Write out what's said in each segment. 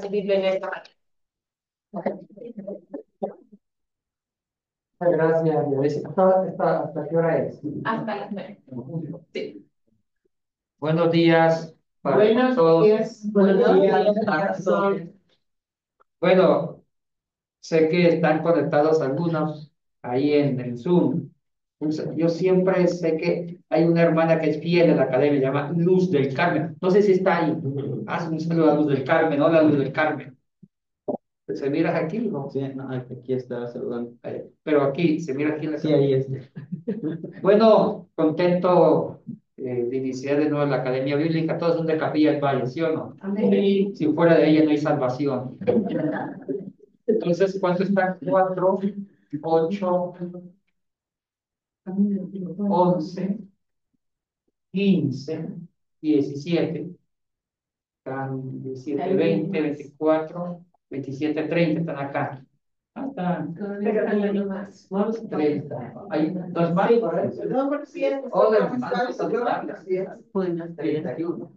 Biblia en esta Gracias, Dios. ¿Hasta qué hora es? hasta las 9. Sí. Buenos días para Buenos todos. días. Buenos días. Bueno, sé que están conectados algunos ahí en el Zoom. Yo siempre sé que hay una hermana que es fiel de la academia, se llama Luz del Carmen. No sé si está ahí. Haz un saludo a Luz del Carmen, hola Luz del Carmen. ¿Se mira aquí? ¿No? Sí, no, aquí está saludando. Pero aquí, se mira aquí en la Sí, cámara. ahí está. Bueno, contento de iniciar de nuevo la Academia Bíblica. Todos son de Capilla del Valle, ¿sí o no? Amén. Si fuera de ella no hay salvación. Entonces, ¿cuánto está? 4, 8, 11, 15, 17. Están 17, 20, 24, 27, 30. Están acá. Ah, están. Pero hay uno más. 30. ¿Hay dos más? No, por cierto. Hola, buenas 31.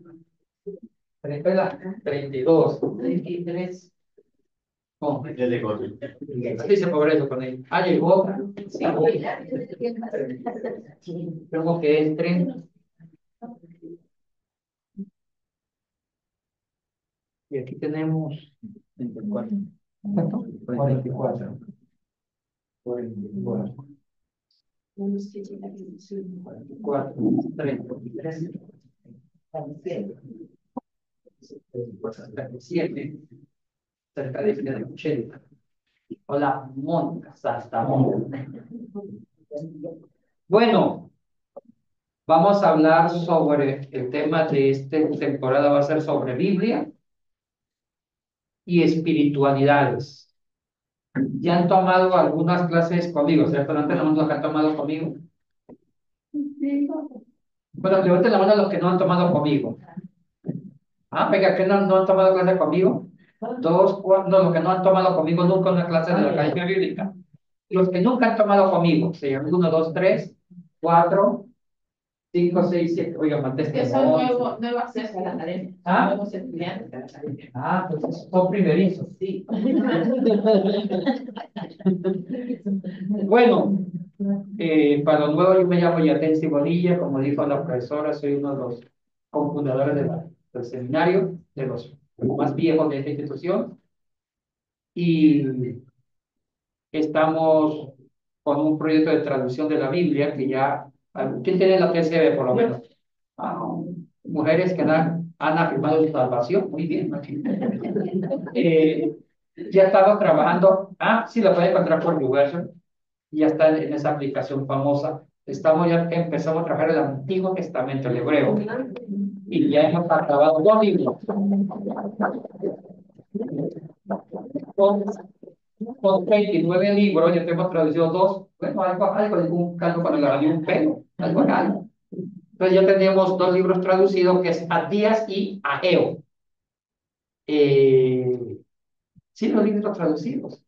32. 33. Oh, así se pobreza con él. Ah, llegó. Sí. Creo que es 30. Y aquí tenemos 24. ¿cuánto? 44. 44. 44, 33. 37. Cerca de 80. Hola, Mónica, hasta Mónica. Bueno, vamos a hablar sobre el tema de esta temporada, va a ser sobre Biblia y espiritualidades. Ya han tomado algunas clases conmigo, ¿cierto? No tenemos los que han tomado conmigo. Bueno, levanten la mano los que no han tomado conmigo. Ah, venga, que no han tomado clase conmigo. 2, 4, no, los que no han tomado conmigo nunca una clase de la Academia Bíblica. Los que nunca han tomado conmigo, se llaman 1, 2, 3, 4, 5, 6, 7. Oiga, más Que son nuevo acceso a la academia. Nuevos estudiantes de la academia. Pues son primerizos. Sí. Bueno, para los nuevos yo me llamo Yatensi Bonilla, como dijo la profesora, soy uno de los cofundadores del seminario, de los más viejos de esta institución, y estamos con un proyecto de traducción de la Biblia que ya, ¿quién tiene la TCB por lo menos? Mujeres que han afirmado su salvación, muy bien. Ya estamos trabajando, sí, la pueden encontrar por YouVersion, ya está en esa aplicación famosa. Empezamos a trabajar el Antiguo Testamento, el hebreo, y ya hemos acabado 2 libros. Con 29 libros, ya tenemos traducido 2, bueno, algo de algo para la un pelo, algo. Entonces ya tenemos 2 libros traducidos, que es Abdías y Ageo. Sí, los libros traducidos.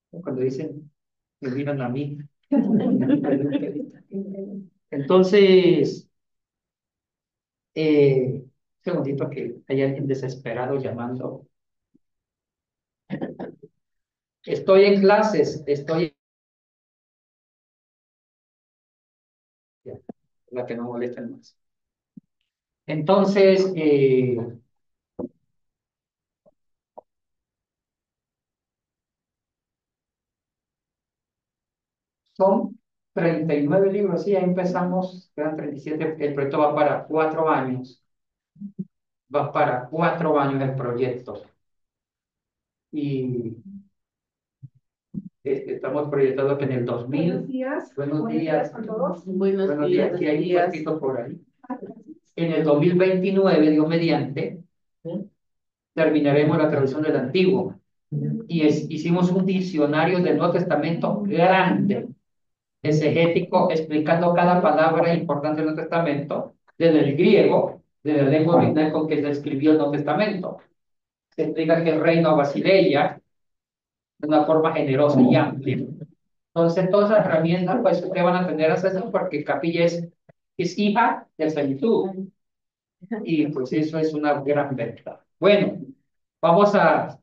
Cuando dicen, me miran a mí. Entonces, un segundito que hay alguien desesperado llamando. Estoy en clases, la que no molesten más. Entonces, son 39 libros, sí, ya empezamos, quedan 37, el proyecto va para 4 años. Va para 4 años el proyecto. Y estamos proyectados que en el 2000. Buenos días. Buenos días a todos. Buenos días. Aquí hay un puestito por ahí. En el 2029, Dios mediante, terminaremos la traducción del Antiguo. Y hicimos un diccionario del Nuevo Testamento grande, exegético, explicando cada palabra importante del Nuevo Testamento, desde el griego, desde la lengua original con que se escribió el Nuevo Testamento. Se explica que el reino a Basileia de una forma generosa y amplia. Entonces, todas las herramientas, pues, ustedes van a tener acceso porque Capilla es hija de Plenitud. y pues eso es una gran ventaja. Bueno, vamos a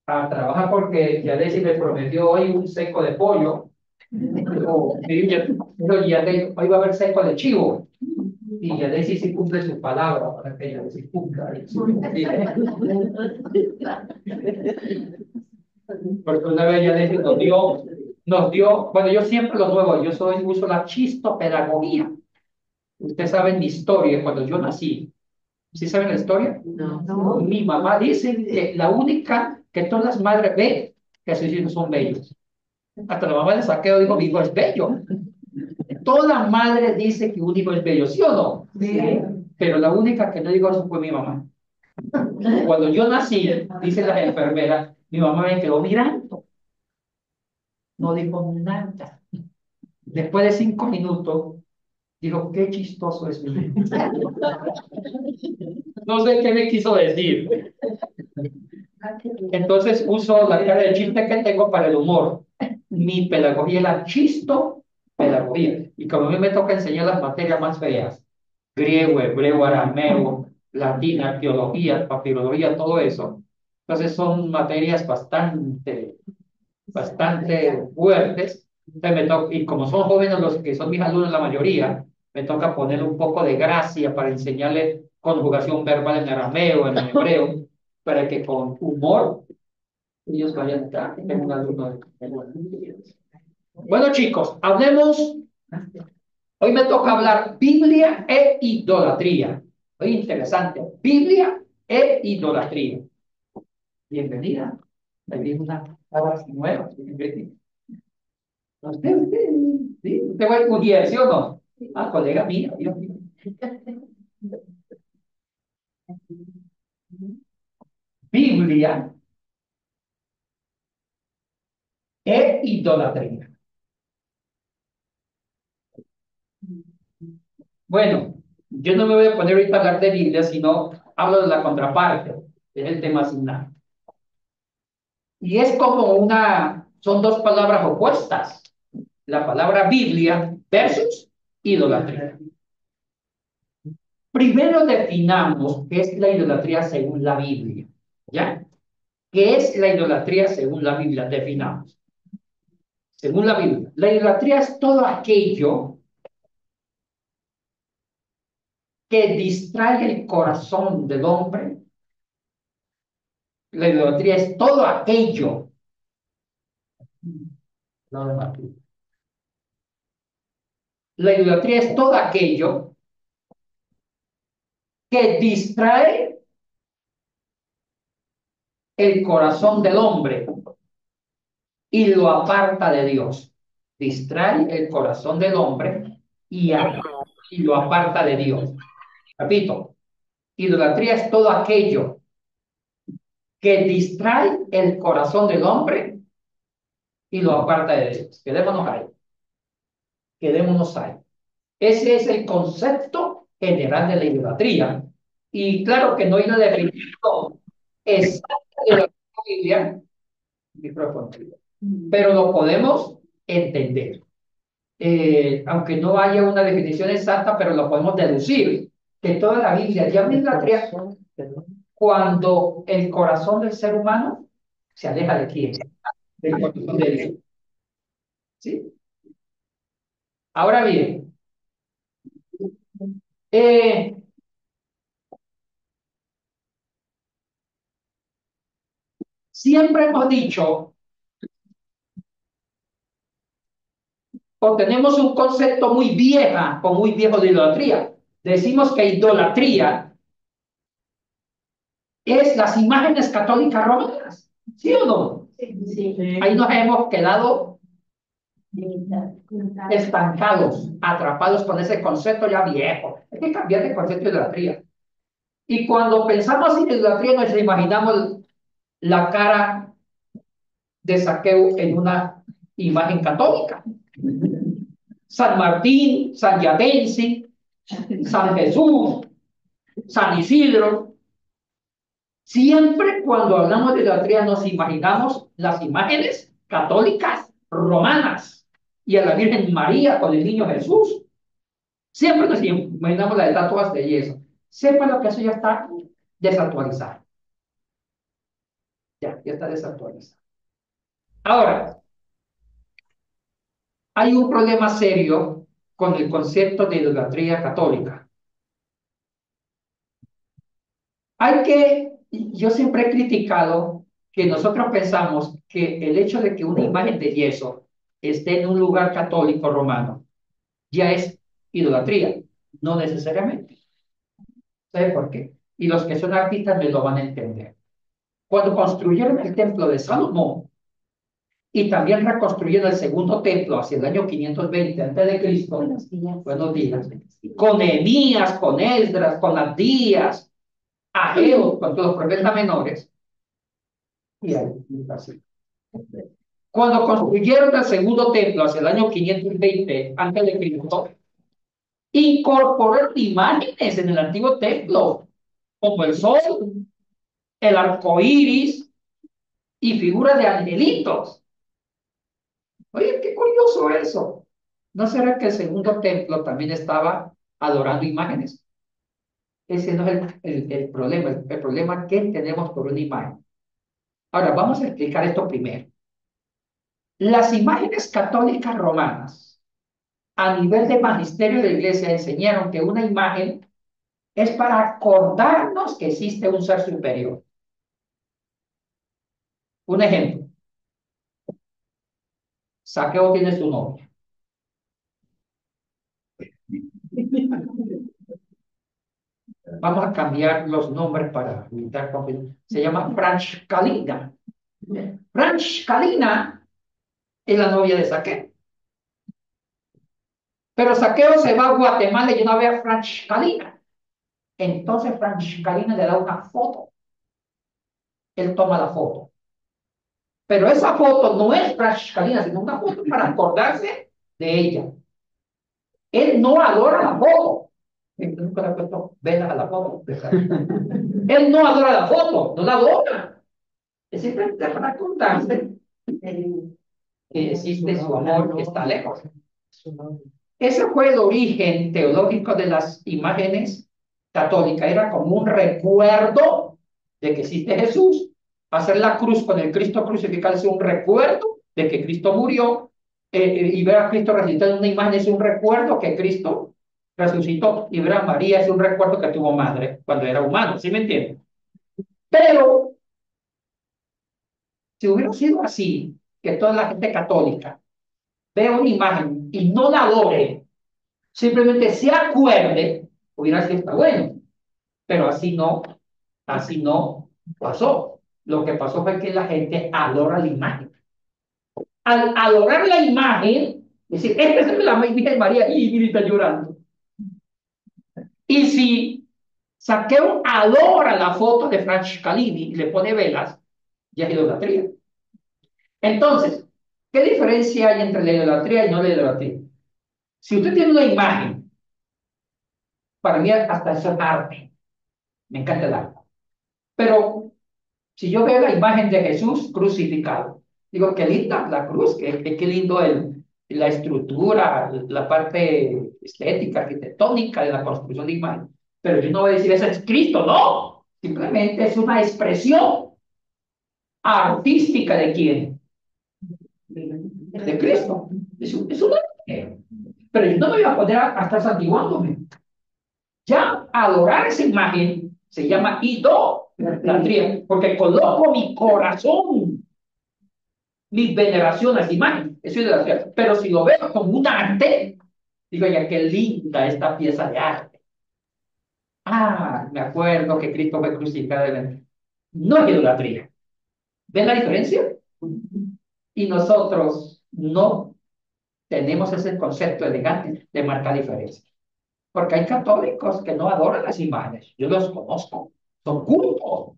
trabajar porque ya Daisy me prometió hoy un seco de pollo, pero hoy va a haber seco de chivo. Y ya Daisy sí cumple su palabra para que ella sí cumpla. Porque una vez ya Daisy nos dio, bueno, yo siempre lo nuevo, uso la chistopedagogía. Ustedes saben mi historia cuando yo nací. ¿Sí saben la historia? No. Mi mamá dice que la única que todas las madres ven que sus hijos son bellos. Hasta la mamá de Saqueo dijo, mi hijo es bello. Toda madre dice que un hijo es bello, ¿sí o no? Sí. Pero la única que no dijo eso fue mi mamá. Cuando yo nací, dice la enfermera, mi mamá me quedó mirando. No dijo nada. Después de 5 minutos, dijo, qué chistoso es mi hijo. No sé qué me quiso decir. Entonces uso la cara de chiste que tengo para el humor. Mi pedagogía es la chistopedagogía. Y como a mí me toca enseñar las materias más feas, griego, hebreo, arameo, latín, arqueología, papirología, todo eso. Entonces son materias bastante fuertes. Entonces y como son jóvenes los que son mis alumnos, la mayoría, me toca poner un poco de gracia para enseñarles conjugación verbal en arameo, en hebreo, para que con humor ellos vayan acá. Tengo un alumno bueno, chicos, hablemos. Hoy me toca hablar Biblia e idolatría. Muy interesante. Biblia e idolatría. Bienvenida. Ahí viene una cara nueva. Usted va a estudiar, ¿sí o no? Ah, colega mía. Dios mío. Biblia e idolatría. Bueno, yo no me voy a poner ahorita a hablar de Biblia, sino hablo de la contraparte, que es el tema asignado. Y es como son dos palabras opuestas. La palabra Biblia versus idolatría. Primero definamos qué es la idolatría según la Biblia. ¿Ya? ¿Qué es la idolatría según la Biblia? Definamos. Según la Biblia, la idolatría es todo aquello que distrae el corazón del hombre. La idolatría es todo aquello. No, no, no. La idolatría es todo aquello que distrae el corazón del hombre y lo aparta de Dios. Distrae el corazón del hombre y lo aparta de Dios. Repito, idolatría es todo aquello que distrae el corazón del hombre y lo aparta de Dios. Quedémonos ahí. Quedémonos ahí. Ese es el concepto general de la idolatría. Y claro que no hay una definición exacta de la Biblia, micrófono, pero lo podemos entender. Aunque no haya una definición exacta, pero lo podemos deducir, que toda la Biblia llama idolatría cuando el corazón del ser humano se aleja de quién, del corazón de Dios. ¿Sí? Ahora bien, eh, siempre hemos dicho, o tenemos un concepto muy vieja o muy viejo de idolatría. Decimos que idolatría es las imágenes católicas romanas. ¿Sí o no? Sí. Ahí nos hemos quedado estancados, atrapados con ese concepto ya viejo. Hay que cambiar de concepto de idolatría. Y cuando pensamos en idolatría, nos imaginamos la cara de Saqueo en una imagen católica. San Martín, San Yatensi, San Jesús, San Isidro. Siempre cuando hablamos de idolatría nos imaginamos las imágenes católicas romanas y a la Virgen María con el niño Jesús. Siempre nos imaginamos las estatuas de yeso. sepa lo que eso ya está desactualizado. Ya está desactualizado. Ahora, hay un problema serio con el concepto de idolatría católica. Yo siempre he criticado que nosotros pensamos que el hecho de que una imagen de yeso esté en un lugar católico romano ya es idolatría. No necesariamente. ¿Sabe por qué? Y los que son artistas me lo van a entender. Cuando construyeron el templo de Salomón y también reconstruyeron el segundo templo hacia el año 520 antes de Cristo, buenos días, con Nehemías, con Esdras, con Abdías, Ageo, con todos los profetas menores, y ahí, así. Cuando construyeron el segundo templo hacia el año 520 antes de Cristo, incorporaron imágenes en el antiguo templo, como el sol, el arco iris y figuras de angelitos. Oye, qué curioso eso. ¿No será que el segundo templo también estaba adorando imágenes? Ese no es el problema. El problema que tenemos por una imagen. Ahora, vamos a explicar esto primero. Las imágenes católicas romanas, a nivel de magisterio de la iglesia, enseñaron que una imagen es para acordarnos que existe un ser superior. Un ejemplo. Saqueo tiene su novia. Vamos a cambiar los nombres para evitar confusión. Se llama Franchcalina. Franchcalina es la novia de Saqueo. Pero Saqueo se va a Guatemala y no ve a Franchcalina. Entonces Franchcalina le da una foto. Él toma la foto. Pero esa foto no es Franchcalina, sino una foto para acordarse de ella. Él no adora la foto. Nunca le ha puesto velas a la foto. Él no adora la foto, no la adora. Es simplemente para acordarse que existe su amor que está lejos. Ese fue el origen teológico de las imágenes católicas. Era como un recuerdo de que existe Jesús. Hacer la cruz con el Cristo crucificado es un recuerdo de que Cristo murió. Y ver a Cristo resucitado en una imagen es un recuerdo que Cristo resucitó. Y ver a María es un recuerdo que tuvo madre cuando era humano. ¿Sí me entienden? Pero si hubiera sido así, que toda la gente católica vea una imagen y no la adore, simplemente se acuerde, hubiera sido está bueno. Pero así no pasó. Lo que pasó fue que la gente adora la imagen. Al adorar la imagen, decir, esta es la Virgen María, y grita llorando. Y si Saqueo adora la foto de Franciscalini y le pone velas, ya es idolatría. Entonces, ¿qué diferencia hay entre la idolatría y no la idolatría? Si usted tiene una imagen, para mí hasta eso es arte. Me encanta el arte. Pero si yo veo la imagen de Jesús crucificado, digo, qué linda la cruz, qué lindo la estructura, la parte estética, arquitectónica de la construcción de imagen. Pero yo no voy a decir, ese es Cristo, no. Simplemente es una expresión artística de quién? De Cristo. Es un arte. Pero yo no me voy a poner a estar santiguándome. Ya adorar esa imagen se llama idolatría, porque coloco mi corazón, mi veneración a esa imagen. Eso es idolatría. Pero si lo veo como un arte, digo, ya qué linda esta pieza de arte. Ah, me acuerdo que Cristo fue crucificado. No es idolatría. ¿Ven la diferencia? Y nosotros no tenemos ese concepto elegante de marcar diferencia. Porque hay católicos que no adoran las imágenes. Yo los conozco. Son cultos.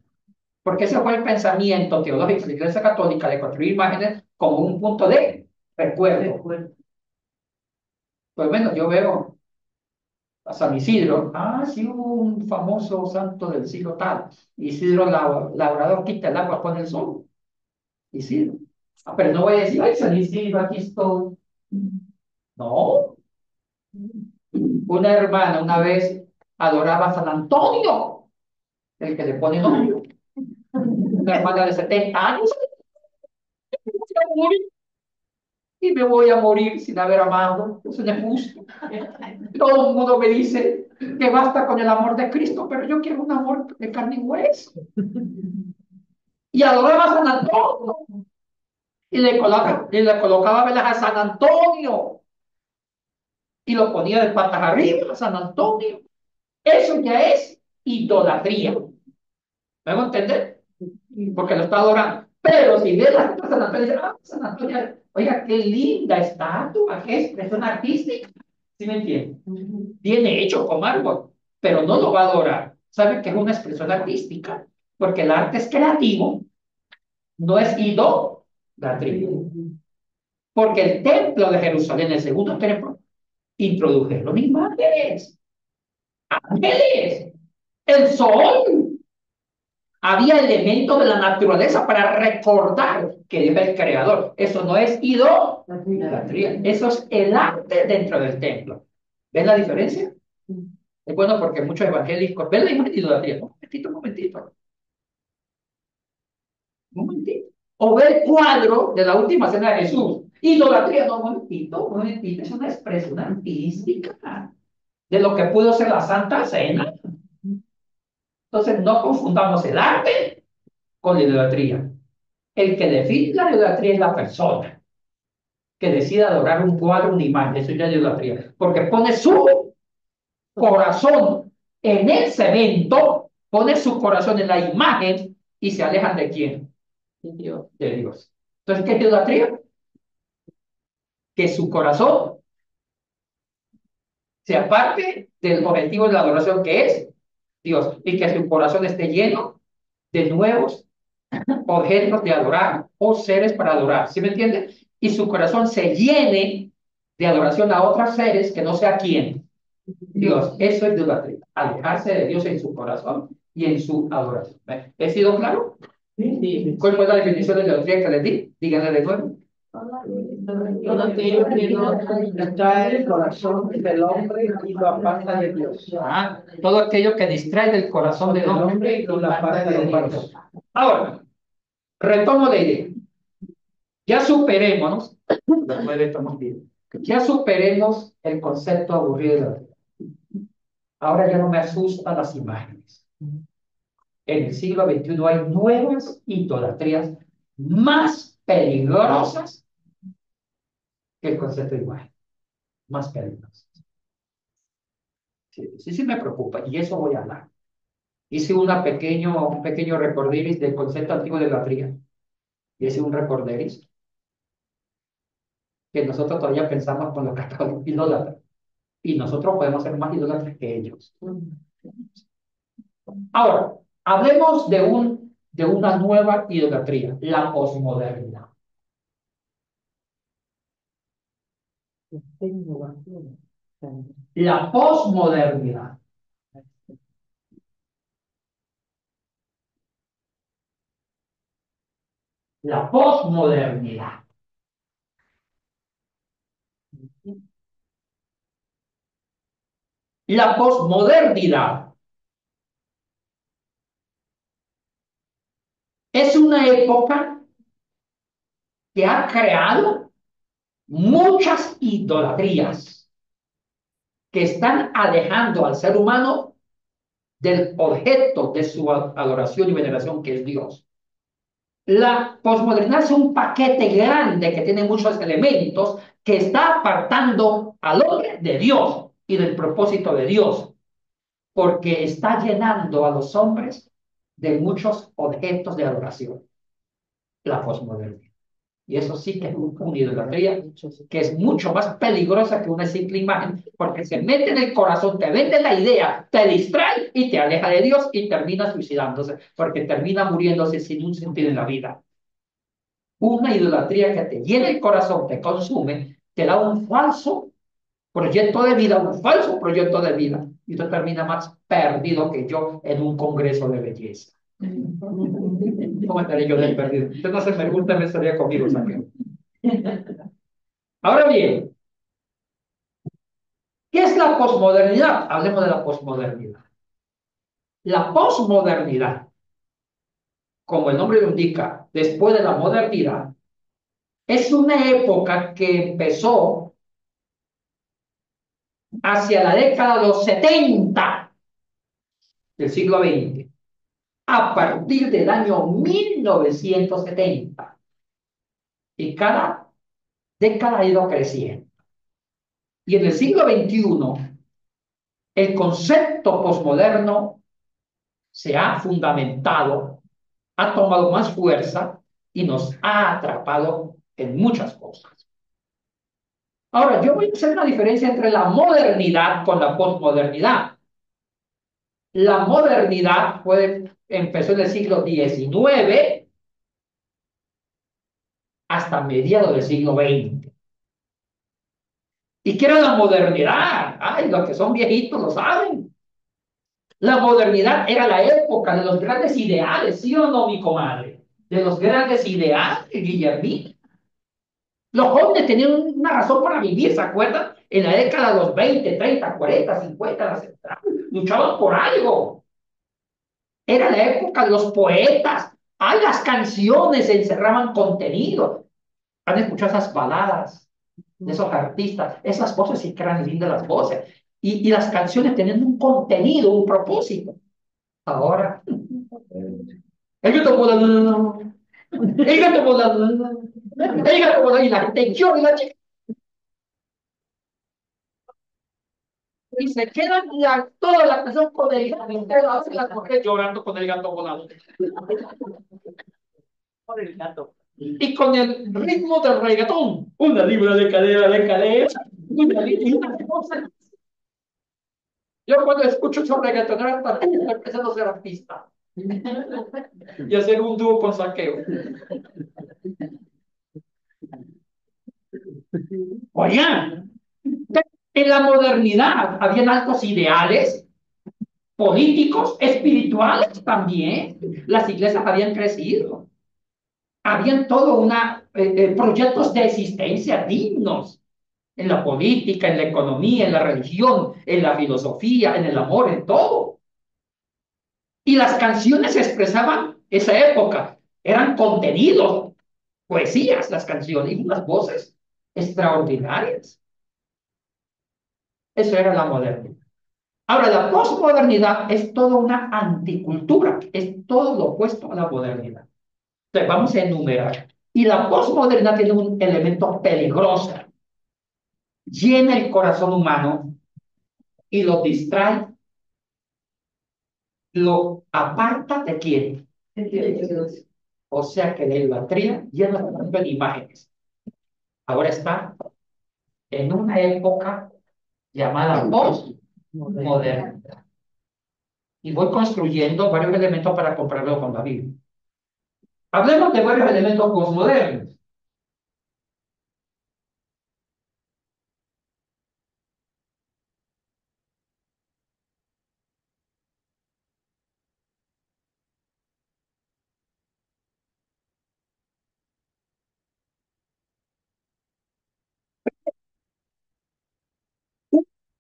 Porque ese fue el pensamiento teológico de la Iglesia Católica de construir imágenes como un punto de recuerdo. Pues bueno, yo veo a San Isidro. Ah, sí, hubo un famoso santo del siglo tal. Isidro Labrador quita el agua, pone el sol. Isidro. Ah, pero no voy a decir, ay, San Isidro, aquí estoy. No. Una hermana una vez adoraba a San Antonio, el que le pone novio. Una hermana de 70 años. Y me voy a morir sin haber amado. Eso no es justo. Todo el mundo me dice que basta con el amor de Cristo, pero yo quiero un amor de carne y hueso. Y adoraba a San Antonio. Y le colocaba velas a San Antonio. Y lo ponía de patas arriba a San Antonio. Eso ya es idolatría. ¿Me hago entender? Porque lo está adorando. Pero si ve la estatua de San Antonio, dice, San Antonio, oiga, qué linda estatua, qué expresión artística. ¿Sí me entiende? Viene hecho con árbol, pero no lo va a adorar. ¿Sabe que es una expresión artística? Porque el arte es creativo, no es idolatría. Porque el templo de Jerusalén, el segundo templo, introdujeron imágenes, ángeles, el sol. Había elementos de la naturaleza para recordar que Dios es el creador. Eso no es idolatría. Eso es el arte dentro del templo. ¿Ven la diferencia? Es bueno porque muchos evangélicos ven la imagen de idolatría. Un momentito, un momentito. Un momentito. O ve el cuadro de la última cena de Jesús. Idolatría, no, un momentito, un momentito. Es una expresión artística de lo que pudo ser la Santa Cena. Entonces, no confundamos el arte con la idolatría. El que define la idolatría es la persona que decide adorar un cuadro, una imagen. Eso ya es idolatría. Porque pone su corazón en ese evento, pone su corazón en la imagen y se alejan de quién? De Dios. Entonces, ¿qué es idolatría? Que su corazón se aparte del objetivo de la adoración que es Dios y que su corazón esté lleno de nuevos objetos de adorar o seres para adorar. ¿Sí me entiende? Y su corazón se llene de adoración a otros seres que no sea quién. Dios. Eso es idolatría. Alejarse de Dios en su corazón y en su adoración. ¿He sido claro? Sí. ¿Cuál fue la definición de idolatría que les di? Díganle de nuevo. Todo aquello que no distrae el corazón del hombre y lo aparta de Dios. Todo aquello que distrae del corazón del hombre y lo aparta de Dios. Ahora, retomo la idea. Ya superemos, después de esto hemos dicho, ya superemos el concepto aburrido de la vida. Ahora ya no me asustan las imágenes. En el siglo XXI hay nuevas idolatrías más peligrosas que el concepto de imagen. Más peligrosas. Sí me preocupa y eso voy a hablar. Hice un pequeño recorderis del concepto antiguo de idolatría. Hice un recorderis que nosotros todavía pensamos con los católicos idólatras. Y nosotros podemos ser más idólatras que ellos. Ahora, hablemos de una nueva idolatría, la posmodernidad. La posmodernidad. La posmodernidad. La posmodernidad es una época que ha creado muchas idolatrías que están alejando al ser humano del objeto de su adoración y veneración, que es Dios. La posmodernidad es un paquete grande que tiene muchos elementos que está apartando al hombre de Dios y del propósito de Dios, porque está llenando a los hombres de muchos objetos de adoración. La posmodernidad. Y eso sí que es una idolatría que es mucho más peligrosa que una simple imagen, porque se mete en el corazón, te vende la idea, te distrae y te aleja de Dios y termina suicidándose, porque termina muriéndose sin un sentido en la vida. Una idolatría que te llena el corazón, te consume, te da un falso proyecto de vida, un falso proyecto de vida, y tú terminas más perdido que yo en un congreso de belleza. ¿Cómo estaré yo de perdido? Usted no se me gusta, me estaría conmigo, Santiago. Ahora bien, ¿Qué es la posmodernidad? Hablemos de la posmodernidad. La posmodernidad, como el nombre lo indica, después de la modernidad, es una época que empezó hacia la década de los 70 del siglo XX, a partir del año 1970. Y cada década ha ido creciendo. Y en el siglo XXI, el concepto posmoderno se ha fundamentado, ha tomado más fuerza y nos ha atrapado en muchas cosas. Ahora, yo voy a hacer una diferencia entre la modernidad con la posmodernidad. La modernidad empezó en el siglo XIX hasta mediados del siglo XX. ¿Y qué era la modernidad? Ay, los que son viejitos lo saben. La modernidad era la época de los grandes ideales, ¿sí o no, mi comadre? De los grandes ideales, Guillermina. Los jóvenes tenían una razón para vivir, ¿se acuerdan? En la década de los 20, 30, 40, 50, la central, luchaban por algo. Era la época de los poetas. Ay, las canciones encerraban contenido. ¿Han escuchado esas baladas de esos artistas? Esas voces sí que eran lindas las voces. Y las canciones tenían un contenido, un propósito. Ahora, el gato volando, el gato volando, el gato volando, y la gente llora y la chica. Y se quedan toda la canción con el gato, la mujer llorando con el gato volando. Por el gato. Y con el ritmo del reggaetón, una libra de cadera, una libra de cosa. Yo cuando escucho esos reggaetoneros también empezando a ser artista y hacer un dúo con Saqueo. Oigan, en la modernidad habían altos ideales políticos, espirituales también. Las iglesias habían crecido. Habían todo proyectos de existencia dignos en la política, en la economía, en la religión, en la filosofía, en el amor, en todo. Y las canciones expresaban esa época, eran contenidos, poesías, las canciones y unas voces extraordinarias. Eso era la modernidad. Ahora, la posmodernidad es toda una anticultura, es todo lo opuesto a la modernidad. Entonces, vamos a enumerar. Y la posmodernidad tiene un elemento peligroso. Llena el corazón humano y lo distrae, lo aparta de quién. O sea que la idolatría llena de imágenes. Ahora está en una época llamada postmodernidad. Y voy construyendo varios elementos para compararlo con la Biblia. Hablemos de varios elementos postmodernos.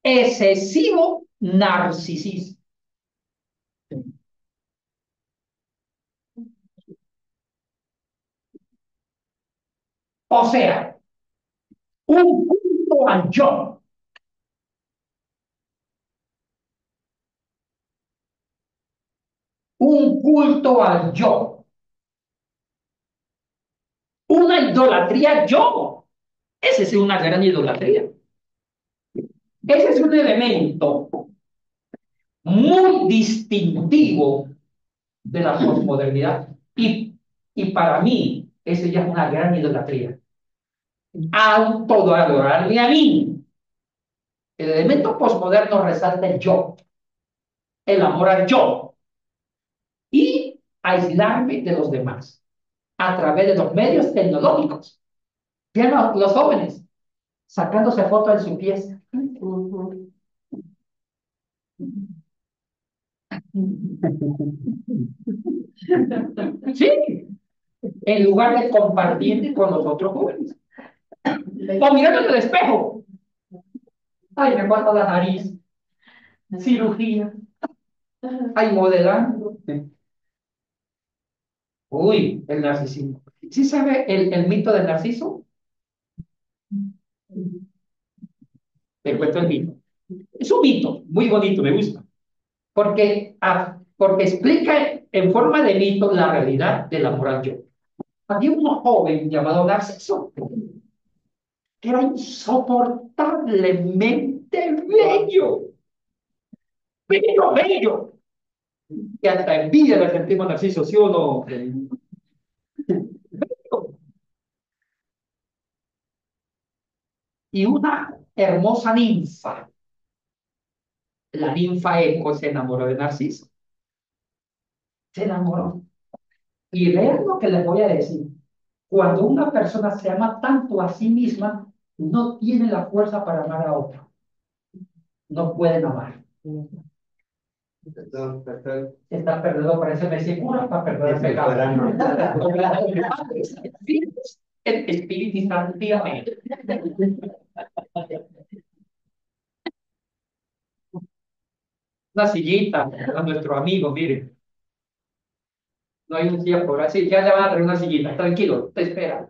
Excesivo narcisismo. O sea, un culto al yo. Un culto al yo. Una idolatría al yo. Esa es una gran idolatría. Ese es un elemento muy distintivo de la posmodernidad. Y para mí, ese ya es una gran idolatría. Autoadorarme a mí. El elemento posmoderno resalta el yo, el amor al yo y aislarme de los demás a través de los medios tecnológicos. Vean los jóvenes sacándose fotos en su pieza. Sí, en lugar de compartir con los otros jóvenes. O mirando en el espejo. Ay, me falta la nariz. Cirugía. Ay, modelando. Uy, el narcisismo. ¿Sí sabe el mito del narciso? Te cuento el mito. Es un mito muy bonito, me gusta. Porque explica en forma de mito la realidad del amor al yo. Había un joven llamado Narciso, que era insoportablemente bello, bello, bello, que hasta envidia le sentimos a Narciso, ¿sí o no? Y una hermosa ninfa, la ninfa Eco, se enamoró de Narciso. Se enamoró. Y vean lo que les voy a decir. Cuando una persona se ama tanto a sí misma, no tiene la fuerza para amar a otro. No pueden amar. Perdón, perdón. Está perdido, parece versículo para perder el pecado. El Espíritu Santo, dígame. Una sillita a nuestro amigo, mire. No hay un silla por así, ya le van a traer una sillita, tranquilo, te espera.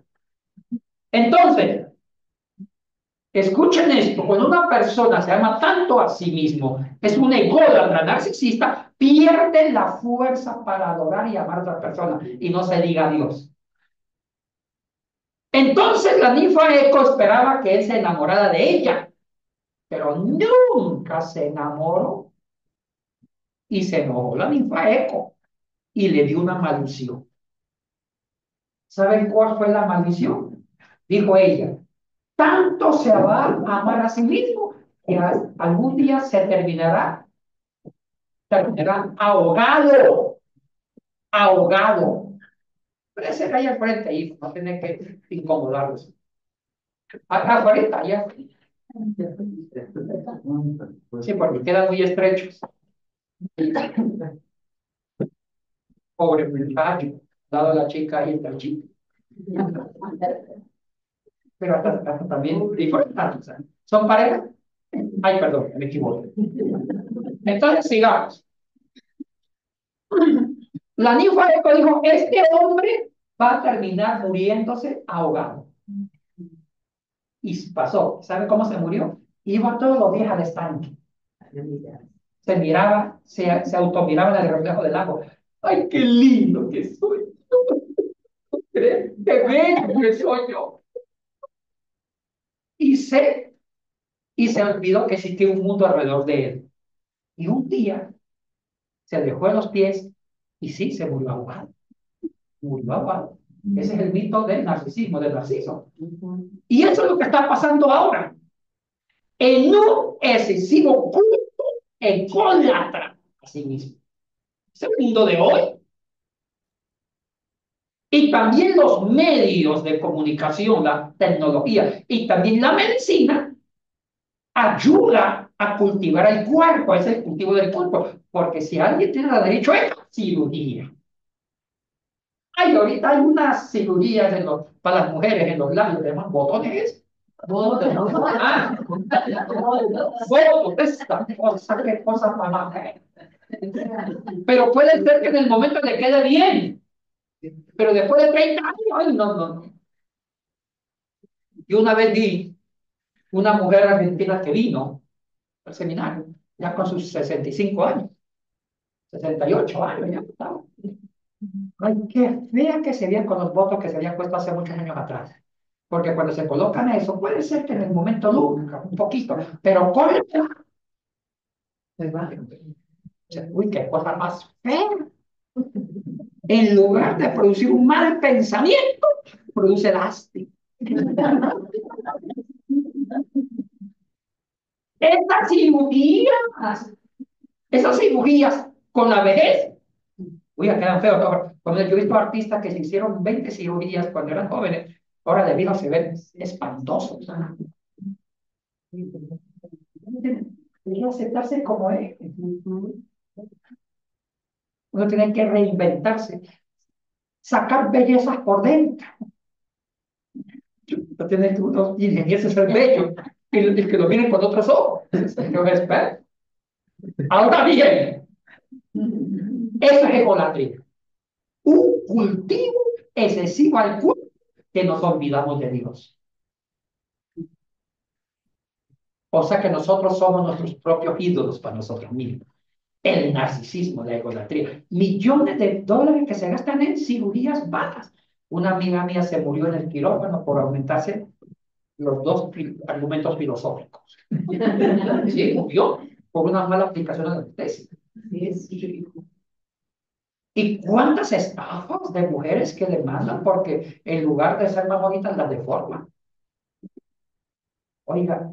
Entonces, escuchen esto, cuando una persona se ama tanto a sí mismo, es un ególatra narcisista, pierde la fuerza para adorar y amar a otra persona, y no se diga a Dios. Entonces la ninfa Eco esperaba que él se enamorara de ella, pero nunca se enamoró, y se enojó la ninfa Eco, y le dio una maldición. ¿Saben cuál fue la maldición? Dijo ella, tanto se va a amar a sí mismo que algún día terminará ahogado, ahogado. Pero ese cae al frente ahí, no tiene que incomodarlos. Ahorita ya. Sí, porque quedan muy estrechos. Pobre muchacho, dado la chica y el chico. Pero hasta también diferentes. ¿Son pareja? Ay, perdón, me equivoco. Entonces, sigamos. La ninfa Eco dijo, este hombre va a terminar muriéndose ahogado. Y pasó. ¿Sabe cómo se murió? Iba todos los días al estanque. Se miraba, se automiraba en el reflejo del agua. ¡Ay, qué lindo que soy! ¡Qué bello que soy yo! Y se olvidó que existía un mundo alrededor de él. Y un día se dejó en los pies y sí, se murió ahogado. Murió ahogado. Ese es el mito del narcisismo, del narciso. Y eso es lo que está pasando ahora. En un excesivo culto ególatra a sí mismo. Es el mundo de hoy. Y también los medios de comunicación, la tecnología y también la medicina ayuda a cultivar el cuerpo, ese es el cultivo del cuerpo, porque si alguien tiene derecho a cirugía. Ay, ahorita hay unas cirugías para las mujeres en los labios, tenemos botones. Ah, esta cosa, qué cosa para mujer. Pero puede ser que en el momento le quede bien, pero después de 30 años, ay, no, no, no. Yo una vez vi una mujer argentina que vino al seminario, ya con sus 65 años, 68 años, ya estaba. Ay, qué fea que se veía con los votos que se habían puesto hace muchos años atrás. Porque cuando se colocan eso, puede ser que en el momento luzca un poquito, pero con uy, qué cosa más fea. En lugar de producir un mal pensamiento, produce lástima. Estas cirugías, esas cirugías con la vejez, uy, quedan feos. Cuando yo he visto artistas que se hicieron 20 cirugías cuando eran jóvenes, ahora de viejo se ven espantosos. Hay que aceptarse como es. Uno tiene que reinventarse, sacar bellezas por dentro. No tiene que uno ingenierse ser bello, el que lo miren con otros ojos. Yo espero. Ahora bien, eso es egolatría. Un cultivo excesivo al culto que nos olvidamos de Dios. O sea que nosotros somos nuestros propios ídolos para nosotros mismos. El narcisismo, la egolatría. Millones de dólares que se gastan en cirugías vanas. Una amiga mía se murió en el quirófano por aumentarse los dos argumentos filosóficos. Sí, murió por una mala aplicación de la tesis. ¿Y cuántas estafas de mujeres que demandan porque en lugar de ser más bonitas las deforman? Oiga,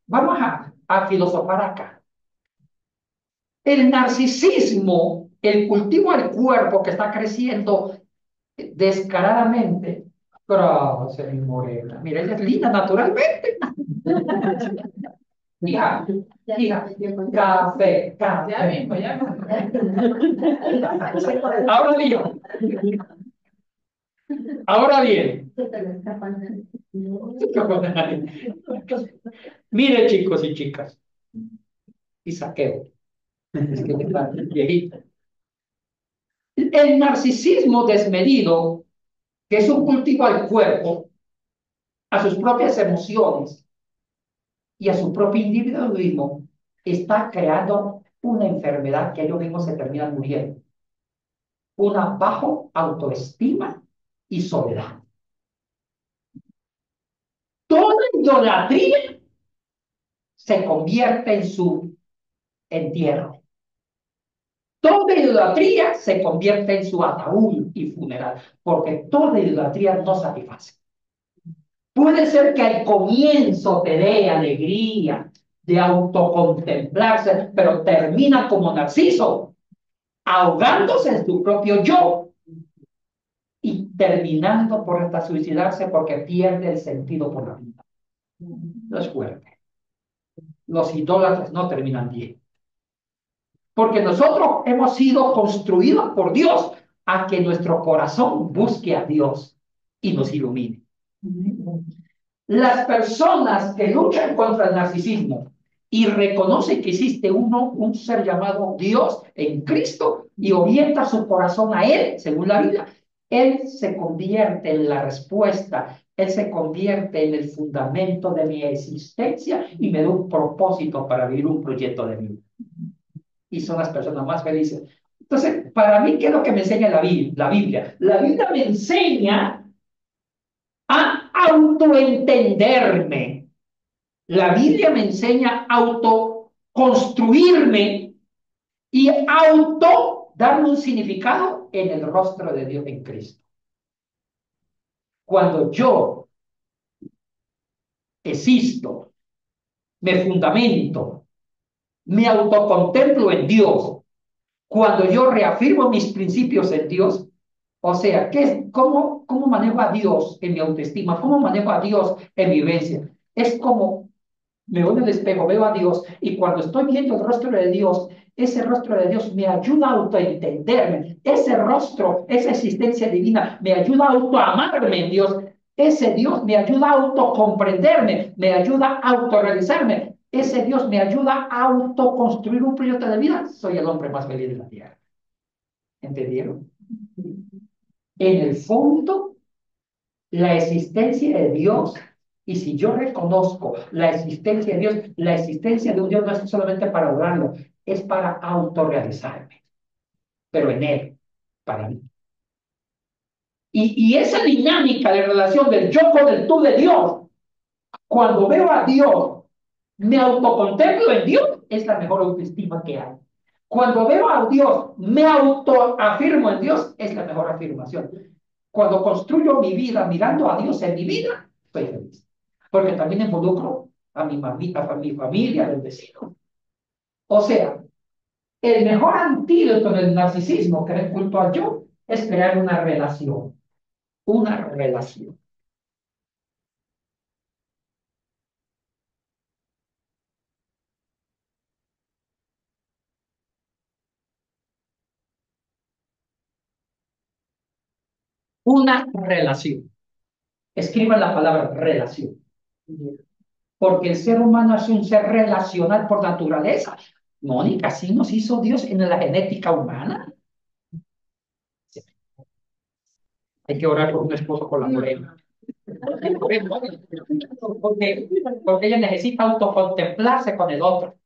vamos a filosofar acá. El narcisismo, el cultivo del cuerpo que está creciendo descaradamente. Gracias, mi morena. Mira, ella es linda naturalmente. Hija, hija, café, café. Ya mismo, ya mismo. Ahora bien, ahora bien. Mire, chicos y chicas, y saqueo. Es que está viejito. El narcisismo desmedido, que es un cultivo al cuerpo, a sus propias emociones y a su propio individualismo, está creando una enfermedad que ellos mismos se terminan muriendo. Una bajo autoestima y soledad. Toda idolatría se convierte en su entierro. Toda idolatría se convierte en su ataúd y funeral, porque toda idolatría no satisface. Puede ser que al comienzo te dé alegría de autocontemplarse, pero termina como Narciso, ahogándose en su propio yo y terminando por hasta suicidarse porque pierde el sentido por la vida. No es fuerte. Los idólatras no terminan bien. Porque nosotros hemos sido construidos por Dios a que nuestro corazón busque a Dios y nos ilumine. Las personas que luchan contra el narcisismo y reconocen que existe un ser llamado Dios en Cristo y orienta su corazón a Él, según la Biblia, Él se convierte en la respuesta, Él se convierte en el fundamento de mi existencia y me da un propósito para vivir un proyecto de vida. Y son las personas más felices. Entonces, para mí, ¿qué es lo que me enseña la Biblia? La Biblia me enseña a autoentenderme. La Biblia me enseña a autoconstruirme y auto darme un significado en el rostro de Dios en Cristo. Cuando yo existo, me fundamento, me autocontemplo en Dios, cuando yo reafirmo mis principios en Dios, o sea, ¿cómo manejo a Dios en mi autoestima? ¿Cómo manejo a Dios en mi vivencia? Es como me veo en el espejo, veo a Dios y cuando estoy viendo el rostro de Dios, ese rostro de Dios me ayuda a autoentenderme. Ese rostro, esa existencia divina, me ayuda a autoamarme en Dios. Ese Dios me ayuda a autocomprenderme, me ayuda a autorrealizarme. Ese Dios me ayuda a autoconstruir un proyecto de vida. Soy el hombre más feliz de la tierra. ¿Entendieron? En el fondo, la existencia de Dios, y si yo reconozco la existencia de Dios, la existencia de un Dios no es solamente para adorarlo, es para autorrealizarme, pero en Él, para mí. Y esa dinámica de relación del yo con el tú de Dios, cuando veo a Dios, me autocontemplo en Dios, es la mejor autoestima que hay. Cuando veo a Dios, me autoafirmo en Dios, es la mejor afirmación. Cuando construyo mi vida mirando a Dios en mi vida, soy feliz. Porque también involucro a mi familia, al vecino. O sea, el mejor antídoto del narcisismo, que es el culto al yo, es crear una relación. Una relación. Una relación. Escriban la palabra relación. porque el ser humano es un ser relacional por naturaleza. Mónica, así nos hizo Dios en la genética humana. Hay que orar por un esposo con la morena. Porque ella necesita autocontemplarse con el otro.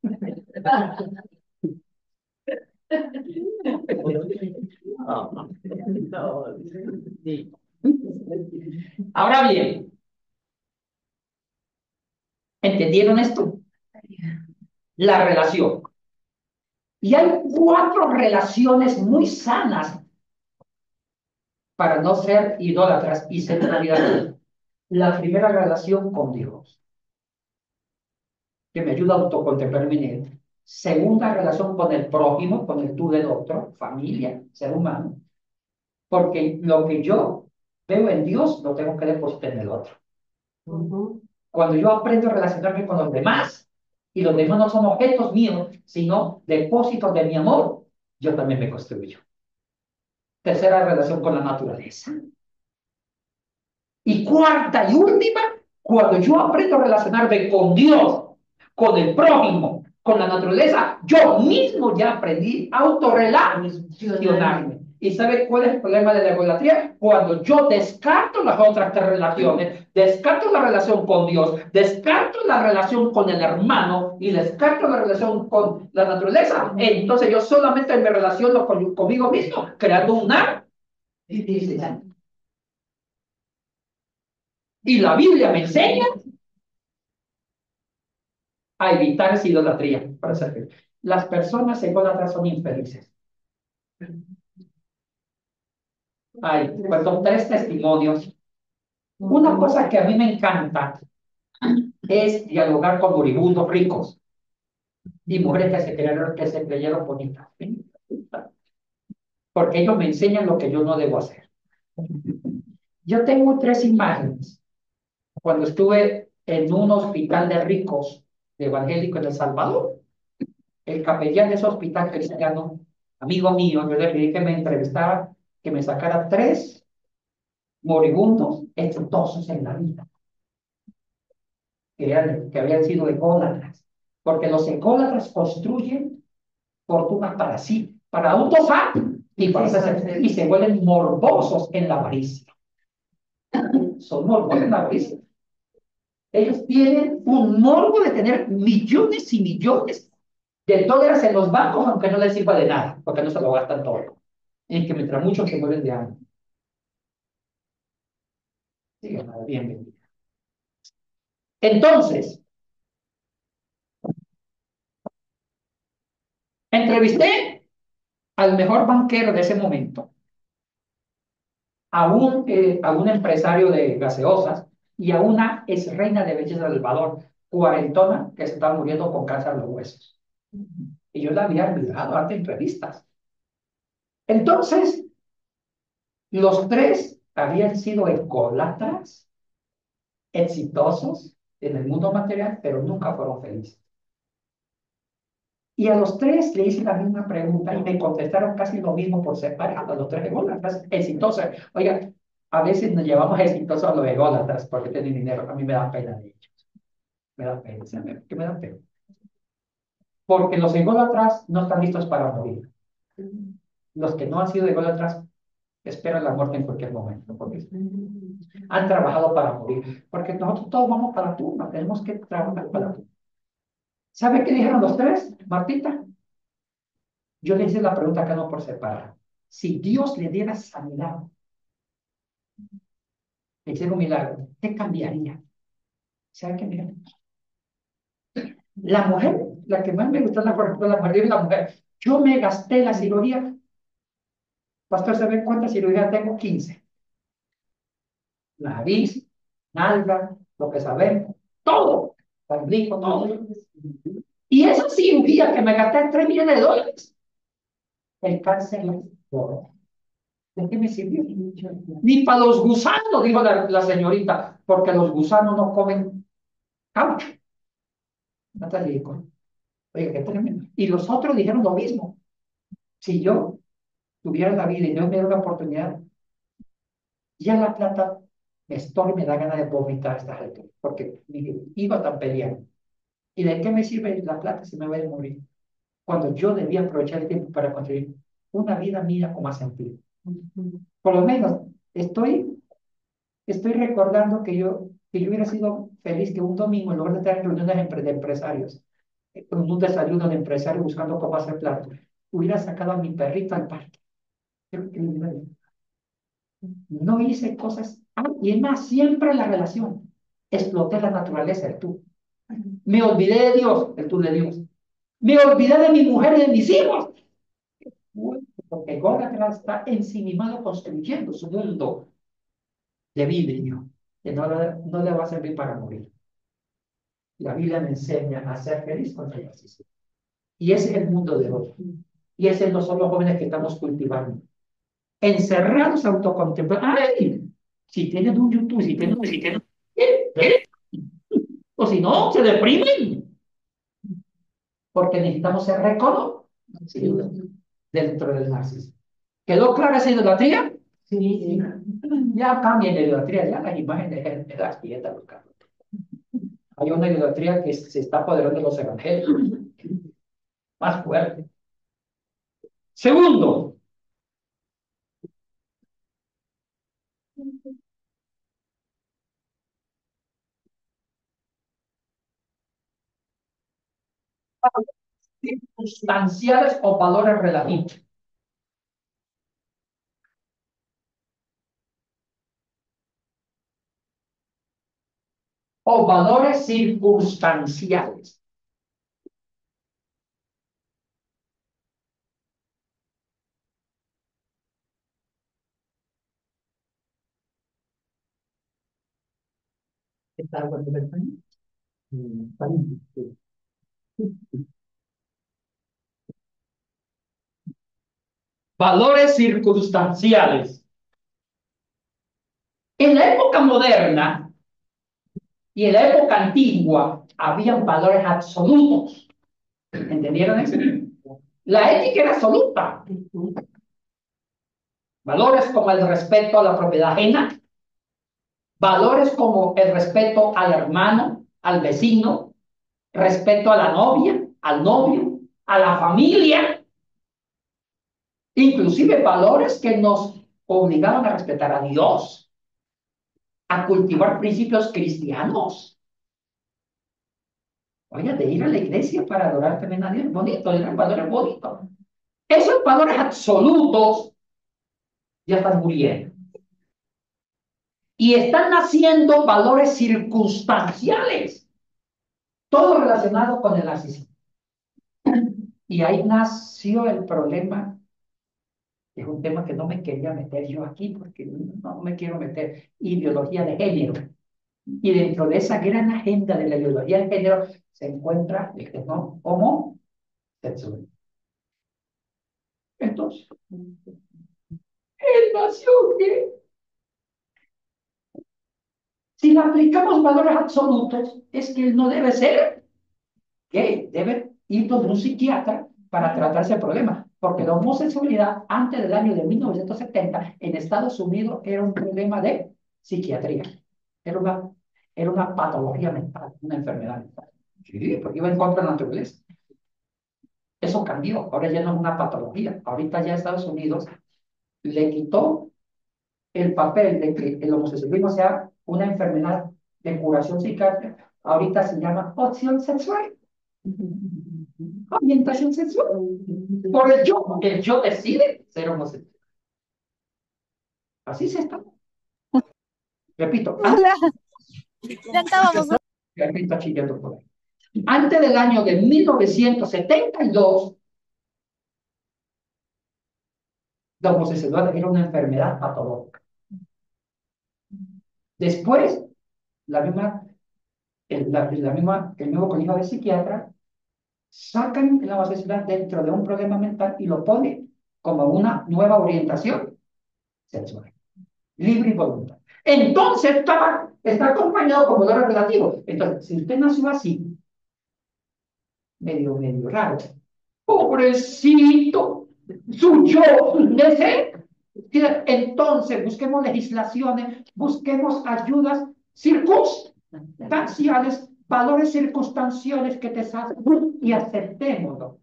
Ahora bien, ¿entendieron esto? La relación. Y hay 4 relaciones muy sanas para no ser idólatras y centralidad. La primera relación con Dios, que me ayuda a autocontemplarme en Él. Segunda relación con el prójimo, con el tú del otro, familia, ser humano. Porque lo que yo veo en Dios, lo tengo que depositar en el otro. Cuando yo aprendo a relacionarme con los demás, y los demás no son objetos míos, sino depósitos de mi amor, yo también me construyo. Tercera relación con la naturaleza. Y cuarta y última, cuando yo aprendo a relacionarme con Dios, con el prójimo, con la naturaleza, yo mismo ya aprendí a autorrelacionarme. ¿Y sabe cuál es el problema de la egolatría? Cuando yo descarto las otras 3 relaciones, descarto la relación con Dios, descarto la relación con el hermano y descarto la relación con la naturaleza, entonces yo solamente me relaciono conmigo mismo, creando una identidad. Y la Biblia me enseña a evitar esa idolatría. Para ser feliz. Las personas ególatras son infelices. Hay, pues, 3 testimonios. Una cosa que a mí me encanta es dialogar con moribundos ricos y mujeres que se creyeron bonitas. Porque ellos me enseñan lo que yo no debo hacer. Yo tengo 3 imágenes. Cuando estuve en un hospital de ricos de evangélico en El Salvador, el capellán de ese hospital cristiano, amigo mío, yo le pedí que me entrevistara, que me sacara 3 moribundos exitosos en la vida, que habían sido ególatras, porque los ególatras construyen fortunas para sí, para autosar y se vuelven morbosos en la avaricia. Son morbosos en la avaricia. Ellos tienen un morbo de tener millones y millones de dólares en los bancos, aunque no les sirva de nada, porque no se lo gastan todo. Y que mientras muchos se mueren de hambre. Sí, bienvenido. Entonces, entrevisté al mejor banquero de ese momento, a un empresario de gaseosas y a una ex reina de belleza del Salvador, cuarentona, que se estaba muriendo con cáncer de los huesos. Y yo la había mirado ante entrevistas. Entonces, los 3 habían sido ególatras, exitosos en el mundo material, pero nunca fueron felices. Y a los 3 le hice la misma pregunta y me contestaron casi lo mismo por separado, a los 3 ególatras exitosos. Oiga, a veces nos llevamos exitosos a los ególatras porque tienen dinero. A mí me da pena de ellos. Me da pena, ¿sabe? ¿Qué me da pena? Porque los ególatras no están listos para morir. Los que no han sido ególatras esperan la muerte en cualquier momento, porque han trabajado para morir. Porque nosotros todos vamos para la tumba, tenemos que trabajar para la tumba. ¿Sabe qué dijeron los 3, Martita? Yo le hice la pregunta cada uno por separado. Si Dios le diera sanidad, le hiciera un milagro, ¿qué cambiaría? ¿Sabe qué? Mira, la mujer, la que más me gustó la mujer, la mujer. Yo me gasté la cirugía. Pastor, ¿sabe cuántas cirugías tengo? 15. Nariz, nalga, lo que sabemos, todo. Ombligo, todo. Y esa cirugía que me gasté 3 millones de dólares, el cáncer no es todo. ¿De qué me sirvió? Ni para los gusanos, dijo la señorita, porque los gusanos no comen caucho. No te digo. Oiga, qué tremendo. Y los otros dijeron lo mismo. Si yo tuviera la vida y Dios me diera una oportunidad, ya la plata Esto me da ganas de vomitar a esta gente, porque mi hijo está peleando. ¿Y de qué me sirve la plata si me voy a morir? Cuando yo debía aprovechar el tiempo para construir una vida mía con más sentido. Por lo menos estoy recordando que yo hubiera sido feliz que un domingo, en lugar de estar en reuniones de empresarios, en un desayuno de empresarios buscando cómo hacer plata, hubiera sacado a mi perrito al parque. Creo que no hice cosas. Y es más, siempre la relación. Exploté la naturaleza, el tú. Me olvidé de Dios, el tú de Dios. Me olvidé de mi mujer y de mis hijos. Porque Gólatra está ensimismado construyendo su mundo de vidrio, que no le va a servir para morir. La Biblia me enseña a ser feliz con el narcisismo. Y ese es el mundo de hoy. Y ese no son los jóvenes que estamos cultivando. Encerrados autocontemplando. ¡Ay! Si tienen un YouTube, si tienen. ¿Eh? O si no, se deprimen. Porque necesitamos ser reconocidos dentro del narcisismo. ¿Quedó clara esa idolatría? Sí. Ya cambien de idolatría, ya las imágenes de las piedras, los carros. Hay una idolatría que se está apoderando de los evangelios. Más fuerte. Segundo, circunstanciales o valores relativos. O valores circunstanciales. ¿Está algo en el español? Valores circunstanciales. En la época moderna y en la época antigua habían valores absolutos. ¿Entendieron eso? La ética era absoluta. Valores como el respeto a la propiedad ajena, valores como el respeto al hermano, al vecino, respeto a la novia, al novio, a la familia, inclusive valores que nos obligaban a respetar a Dios, a cultivar principios cristianos. Oye, de ir a la iglesia para adorar también a Dios, bonito, eran valores bonitos. Esos valores absolutos ya están muriendo. Y están naciendo valores circunstanciales, todo relacionado con el narcisismo. Y ahí nació el problema. Es un tema que no me quería meter yo aquí porque no me quiero meter ideología de género. Y dentro de esa gran agenda de la ideología de género se encuentra el que no homosexual. Entonces, él nació que si le aplicamos valores absolutos, es que él no debe ser gay, debe ir donde un psiquiatra para tratar ese problema. Porque la homosexualidad, antes del año de 1970, en Estados Unidos era un problema de psiquiatría. Era una patología mental, una enfermedad mental. Sí, porque iba en contra de la naturaleza. Eso cambió, ahora ya no es una patología. Ahorita ya Estados Unidos le quitó el papel de que el homosexualismo sea una enfermedad de curación psiquiátrica. Ahorita se llama opción sexual. Orientación sexual. Por el yo decide ser homosexual. Así se está. Repito, Hola, ya estábamos. repito chillando por ahí. Antes del año de 1972, la homosexualidad era una enfermedad patológica. Después, el nuevo colegio de psiquiatras sacan la homosexualidad dentro de un problema mental y lo ponen como una nueva orientación sexual, libre y voluntaria. Entonces está acompañado con valores relativos. Entonces, si usted nació así, medio raro, pobrecito, su yo de ser Entonces, busquemos legislaciones, busquemos ayudas circunstanciales, valores circunstanciales que te salven y aceptémoslo.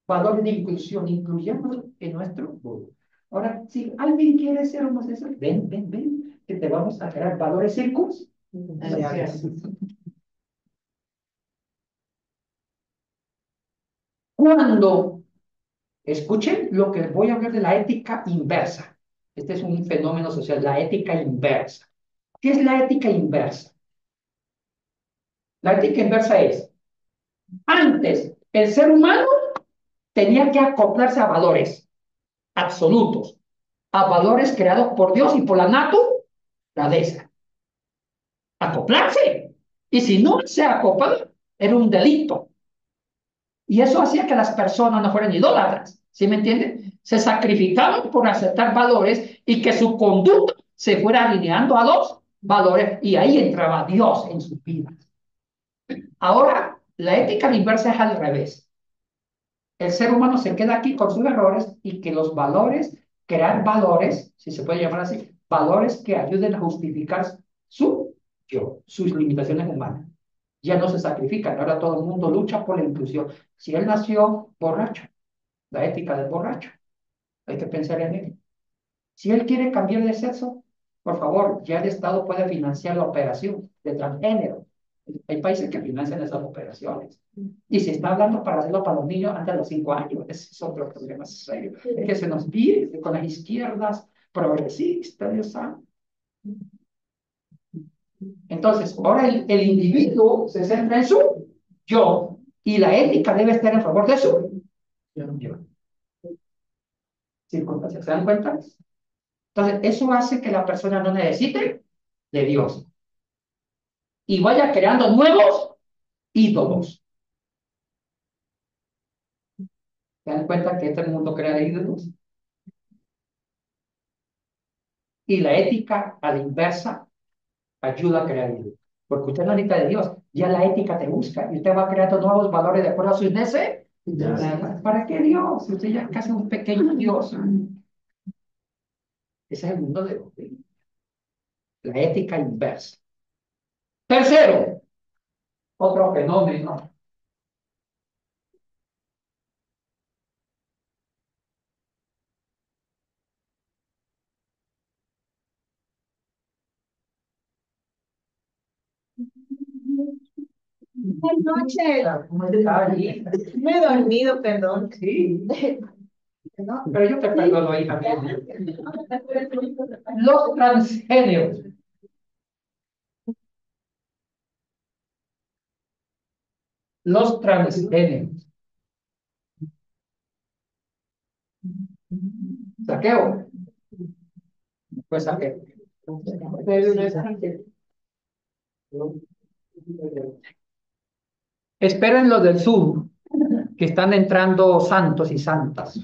Valores de inclusión, incluyémoslo en nuestro grupo. Ahora, si alguien quiere ser homosexual, ven, ven, ven, que te vamos a crear valores circunstanciales. Cuando escuchen lo que voy a hablar de la ética inversa. Este es un fenómeno social, la ética inversa. ¿Qué es la ética inversa? La ética inversa es, antes, el ser humano tenía que acoplarse a valores absolutos, a valores creados por Dios y por la naturaleza. Acoplarse. Y si no se acoplaba, era un delito. Y eso hacía que las personas no fueran idólatras. ¿Sí me entienden? Se sacrificaban por aceptar valores y que su conducta se fuera alineando a los valores. Y ahí entraba Dios en sus vidas. Ahora, la ética inversa es al revés. El ser humano se queda aquí con sus errores y que los valores, crear valores, si se puede llamar así, valores que ayuden a justificar su yo, sus limitaciones humanas. Ya no se sacrifican, ahora todo el mundo lucha por la inclusión. Si él nació borracho, la ética del borracho, hay que pensar en él. Si él quiere cambiar de sexo, por favor, ya el Estado puede financiar la operación de transgénero. Hay países que financian esas operaciones. Y si está hablando para hacerlo para los niños antes de los 5 años, ese es otro problema serio. Es que se nos pide con las izquierdas progresistas, Dios sabe. Entonces, ahora el individuo se centra en su yo y la ética debe estar en favor de su yo. Circunstancias, ¿se dan cuenta? Entonces, eso hace que la persona no necesite de Dios y vaya creando nuevos ídolos. ¿Se dan cuenta que este mundo crea ídolos? Y la ética, a la inversa, ayuda a crear ídolos. Porque usted no necesita de Dios, ya la ética te busca y usted va creando nuevos valores de acuerdo a sus necesidades. ¿Para qué Dios? Usted ya es casi un pequeño Dios. Ese es el mundo de hoy. La ética inversa. Tercero, otro fenómeno. Buenas noches. ¿Cómo está allí? Me he dormido, perdón. Sí. No, pero yo te perdono ahí también. Los transgéneros. Los transgéneros. Saqueo. Pues saqueo. Esperen los del sur, que están entrando santos y santas.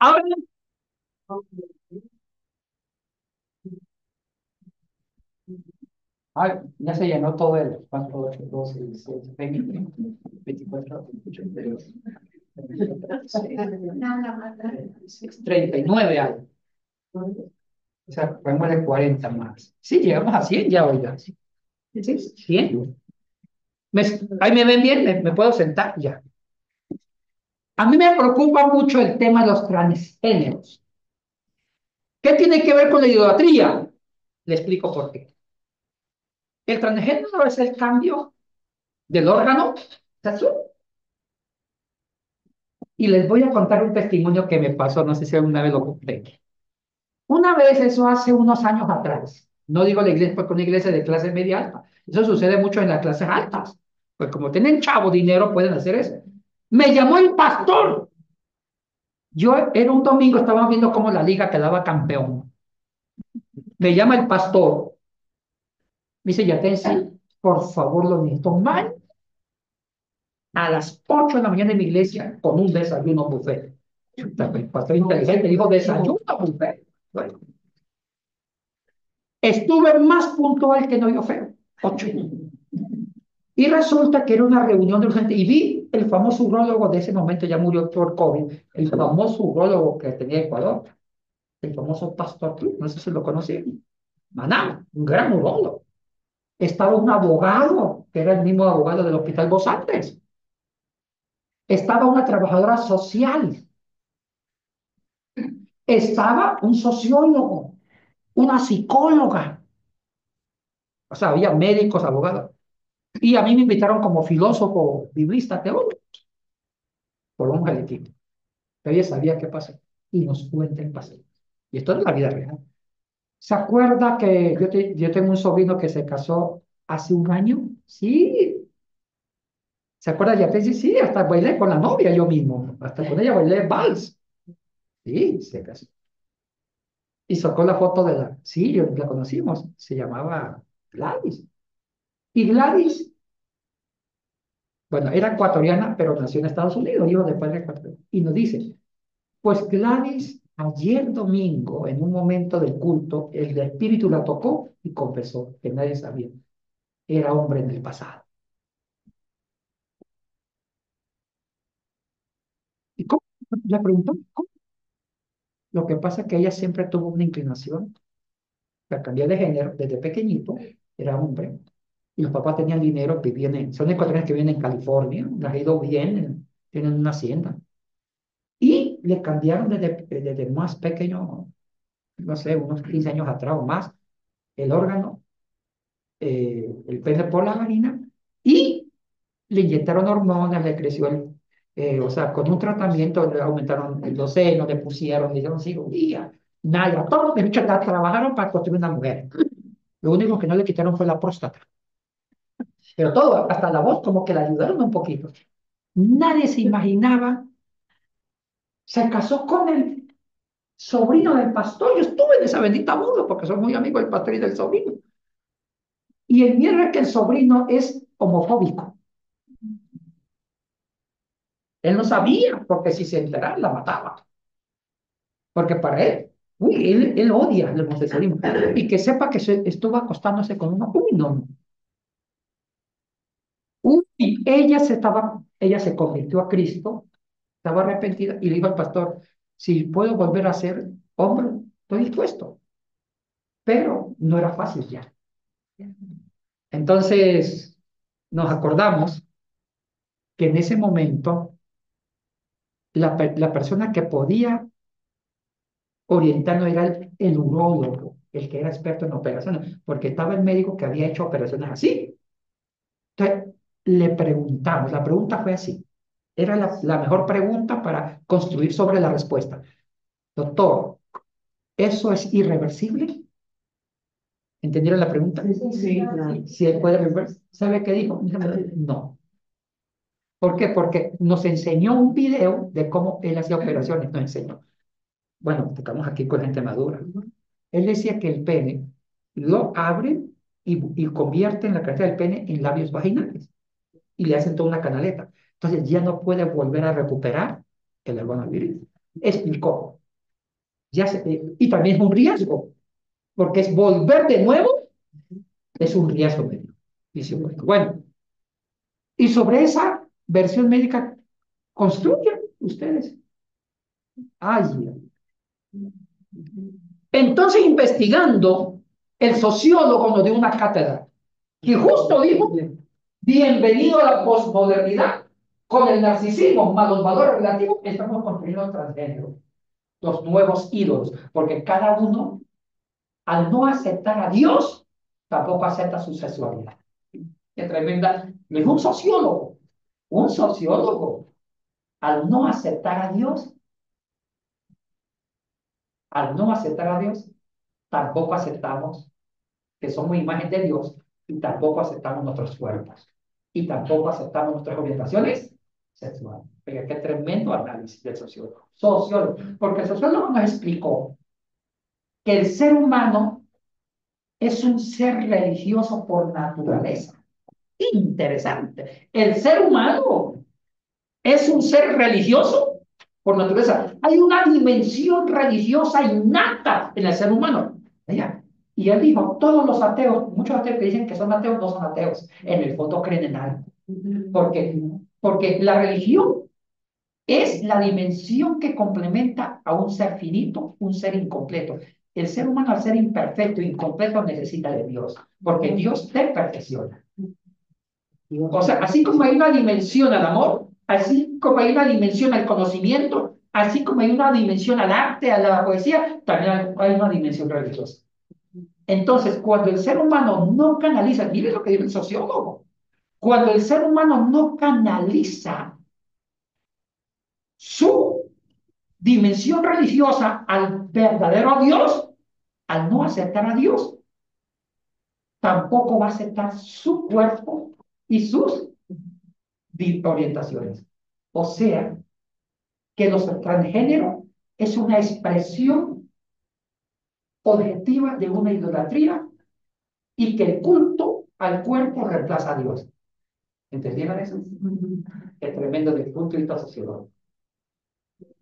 Ahora, ay, ya se llenó todo el 4, 8, 12, 16, 20, 24, 82, 39 años. O sea, pongámosle 40 más. Sí, llegamos a 100 ya, oiga. Sí, 100. Ahí me ven bien, me puedo sentar ya. A mí me preocupa mucho el tema de los transgéneros. ¿Qué tiene que ver con la idolatría? Le explico por qué. El transgénero es el cambio del órgano sexual. Y les voy a contar un testimonio que me pasó, no sé si alguna vez lo conté. Una vez, eso hace unos años atrás, no digo la iglesia porque una iglesia de clase media alta, eso sucede mucho en las clases altas, pues como tienen chavo dinero pueden hacer eso. Me llamó el pastor. Yo era un domingo, estábamos viendo cómo la liga quedaba campeón. Me llama el pastor. Me dice, Yatensi, por favor, lo necesito mal. A las 8 de la mañana en mi iglesia con un desayuno buffet. Chuta, el pastor inteligente dijo, desayuna, mujer. Bueno, estuve más puntual que novio feo. 8. Y resulta que era una reunión de urgente y vi el famoso urólogo de ese momento, ya murió por COVID, el famoso urólogo que tenía Ecuador, el famoso Pastor Cruz, no sé si lo conocían. Maná, un gran urólogo. Estaba un abogado, que era el mismo abogado del Hospital Bos Andes. Estaba una trabajadora social. Estaba un sociólogo, una psicóloga. O sea, había médicos, abogados. Y a mí me invitaron como filósofo, biblista, teólogo, por un angelito. Ella sabía qué pasó y nos cuenta el pasado. Y esto es la vida real. ¿Se acuerda que yo tengo un sobrino que se casó hace un año? Sí. ¿Se acuerda ya? Sí, sí, hasta bailé con la novia yo mismo. Hasta con ella bailé vals. Sí, se casó. Y sacó la foto de la... Sí, yo la conocimos. Se llamaba Gladys. Y Gladys, bueno, era ecuatoriana, pero nació en Estados Unidos, hijo de padre ecuatoriano. Y nos dice, pues Gladys, ayer domingo, en un momento del culto, el espíritu la tocó y confesó que nadie sabía. Era hombre en el pasado. ¿Y cómo? Le preguntó, ¿cómo? Lo que pasa es que ella siempre tuvo una inclinación a cambiar de género desde pequeñito, era hombre, y los papás tenían dinero, vivían son ecuatorianos que viven en California, les ha ido bien, tienen una hacienda. Y le cambiaron desde más pequeño, no sé, unos 15 años atrás o más, el órgano, el pene por la vagina, y le inyectaron hormonas, le creció o sea, con un tratamiento le aumentaron los senos, le pusieron, le hicieron cirugía, nada, todos los derechos trabajaron para construir una mujer. Lo único que no le quitaron fue la próstata. Pero todo, hasta la voz, como que la ayudaron un poquito. Nadie se imaginaba. Se casó con el sobrino del pastor. Yo estuve en esa bendita boda porque soy muy amigo del pastor y del sobrino. Y el miedo es que el sobrino es homofóbico. Él no sabía, porque si se enterara, la mataba. Porque para él, uy, él odia el homosexualismo. Y que sepa que estuvo acostándose con uno. Uy, no. Uy, ella se convirtió a Cristo, estaba arrepentida y le dijo al pastor, si puedo volver a ser hombre, estoy dispuesto. Pero no era fácil ya. Entonces nos acordamos que en ese momento la persona que podía orientarnos era el urólogo, el que era experto en operaciones, porque estaba el médico que había hecho operaciones así. Entonces le preguntamos, la pregunta fue así, era la mejor pregunta para construir sobre la respuesta. Doctor, ¿eso es irreversible? ¿Entendieron la pregunta? Sí, claro. Si él puede revertir, ¿sabe qué dijo? No. ¿Por qué? Porque nos enseñó un video de cómo él hacía operaciones, nos enseñó. Bueno, estamos aquí con gente madura. Él decía que el pene lo abre y convierte en la cabeza del pene en labios vaginales y le hacen toda una canaleta. Entonces ya no puede volver a recuperar el órgano viril. Explicó. Y también es un riesgo, porque es volver de nuevo, es un riesgo médico. Dice, bueno, y sobre esa versión médica construyen ustedes. Ay, entonces, investigando, el sociólogo nos dio una cátedra que justo dijo, bienvenido a la posmodernidad, con el narcisismo más los valores relativos, estamos construyendo el transgénero, los nuevos ídolos, porque cada uno, al no aceptar a Dios, tampoco acepta su sexualidad. Qué tremenda. Es un sociólogo, al no aceptar a Dios, tampoco aceptamos que somos imagen de Dios y tampoco aceptamos nuestros cuerpos y tampoco aceptamos nuestras orientaciones sexuales. Oiga, qué tremendo análisis del sociólogo. Sociólogo, porque el sociólogo nos explicó que el ser humano es un ser religioso por naturaleza. Interesante. El ser humano es un ser religioso por naturaleza. Hay una dimensión religiosa innata en el ser humano. Ella. Y él dijo, todos los ateos, muchos ateos que dicen que son ateos, no son ateos. En el fondo creen en algo. ¿Por qué? Porque la religión es la dimensión que complementa a un ser finito, un ser incompleto. El ser humano, al ser imperfecto, incompleto, necesita de Dios, porque Dios te perfecciona. O sea, así como hay una dimensión al amor, así como hay una dimensión al conocimiento, así como hay una dimensión al arte, a la poesía, también hay una dimensión religiosa. Entonces, cuando el ser humano no canaliza, mire lo que dice el sociólogo, cuando el ser humano no canaliza su dimensión religiosa al verdadero Dios, al no aceptar a Dios, tampoco va a aceptar su cuerpo y sus orientaciones. O sea, que los transgénero es una expresión objetiva de una idolatría y que el culto al cuerpo reemplaza a Dios. ¿Entendieron eso? Es tremendo desde el punto de vista sociológico.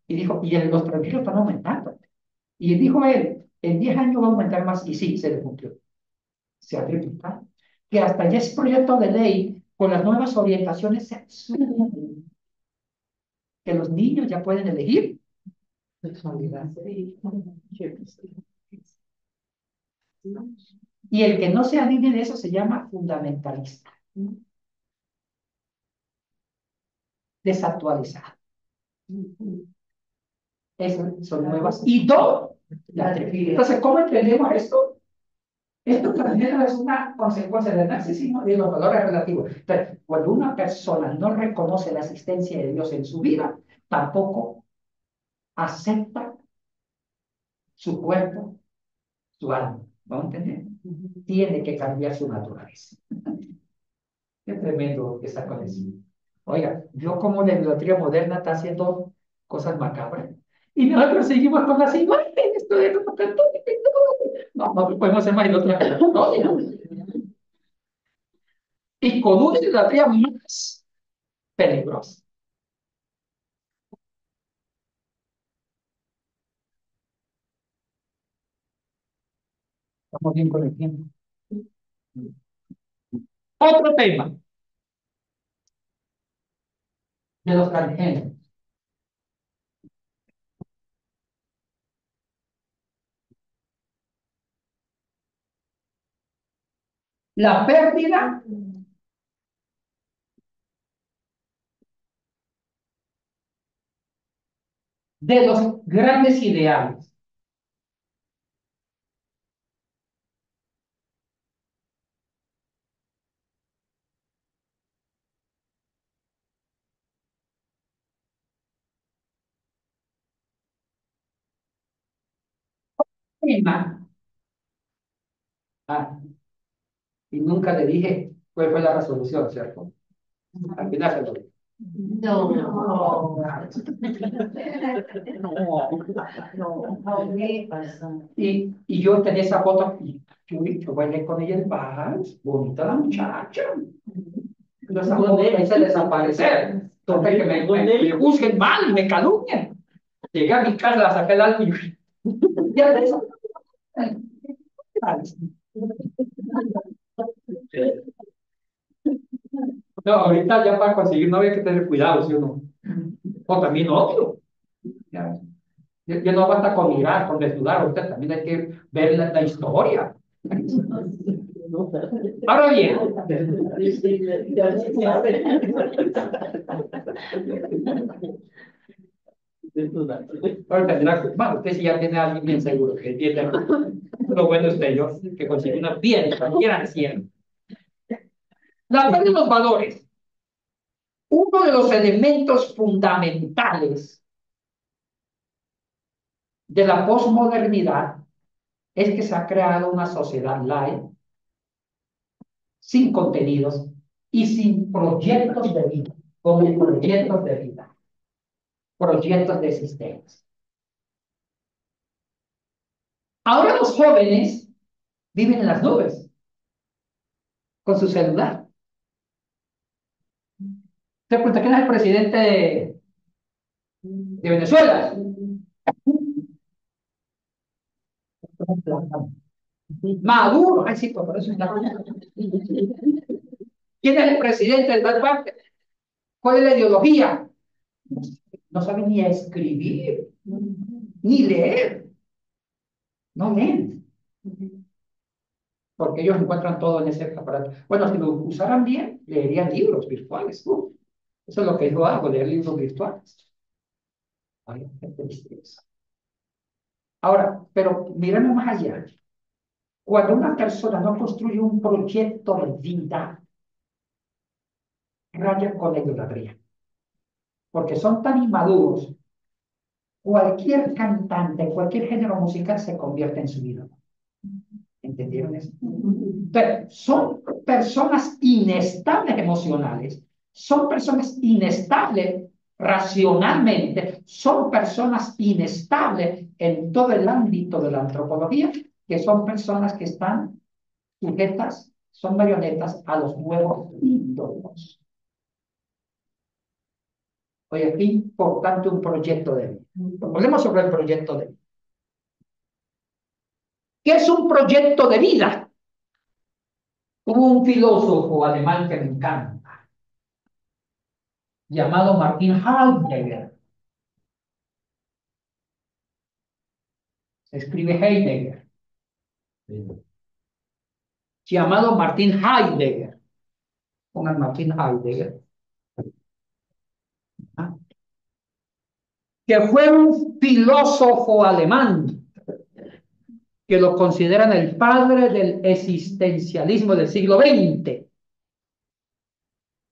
Y dijo, y los transgéneros están aumentando. Y dijo él, en 10 años va a aumentar más, y sí, se le cumplió. Se ha triplicado. Que hasta ya es proyecto de ley con las nuevas orientaciones sexuales, que los niños ya pueden elegir sexualidad. Y el que no se alinee de eso se llama fundamentalista, desactualizado. Esas son nuevas idolatrías. Entonces, ¿cómo entendemos esto? Esto también es una consecuencia del narcisismo y de los valores relativos. Entonces, cuando una persona no reconoce la existencia de Dios en su vida, tampoco acepta su cuerpo, su alma. ¿Vamos a entender? Tiene que cambiar su naturaleza. Qué tremendo que está con eso. Oiga, yo como la idolatría moderna está haciendo cosas macabras. Y nosotros seguimos con las imágenes, todo esto, no, no podemos hacer más idolatría que la católica. Y con una idolatría más peligrosa. Estamos bien con el tiempo. Otro tema de los transgéneros. La pérdida de los grandes ideales. Tema. Ah, y nunca le dije cuál fue la resolución, ¿cierto? Al final se lo dije. No, no, Y yo tenía esa foto y yo bailé con ella en vals, bonita la muchacha. Pero esa foto me hizo desaparecer. Entonces que me juzguen mal y me calumnien. Llegué a mi casa, la saqué del álbum y ya de eso. No, ahorita ya para conseguir novia hay que tener cuidado, ¿sí o no? O también otro. Ya, ya no basta con mirar, con desnudar, ahorita también hay que ver la historia. Ahora bien, ahorita bueno, usted sí ya tiene a alguien bien seguro que entiende lo bueno es de ellos, que consigue una bien, cualquiera anciano. La parte de los valores. Uno de los elementos fundamentales de la posmodernidad es que se ha creado una sociedad light, sin contenidos y sin proyectos de vida, como proyectos de vida, proyectos de existencia. Ahora los jóvenes viven en las nubes, con su celular. ¿Se cuenta quién es el presidente de Venezuela. Maduro, ay sí, pues por eso está. ¿Quién es el presidente del Bad Bunny? ¿Cuál es la ideología? No saben ni escribir, ni leer. No leen. Porque ellos encuentran todo en ese aparato. Bueno, si lo usaran bien, leerían libros virtuales. Eso es lo que yo hago, leer libros virtuales. Ay, qué tristeza. Ahora, pero miremos más allá. Cuando una persona no construye un proyecto de vida, raya con la idolatría. Porque son tan inmaduros, cualquier cantante, cualquier género musical se convierte en su ídolo. ¿Entendieron eso? Entonces, son personas inestables emocionales, son personas inestables racionalmente, son personas inestables en todo el ámbito de la antropología, que son personas que están sujetas, son marionetas a los nuevos ídolos. Hoy aquí, importante un proyecto de vida. Hablemos sobre el proyecto de vida. ¿Qué es un proyecto de vida? Hubo un filósofo alemán que me encanta, llamado Martin Heidegger. Se escribe Heidegger. Llamado Martin Heidegger. Pongan Martin Heidegger. ¿Ah? Que fue un filósofo alemán que lo consideran el padre del existencialismo del siglo XX.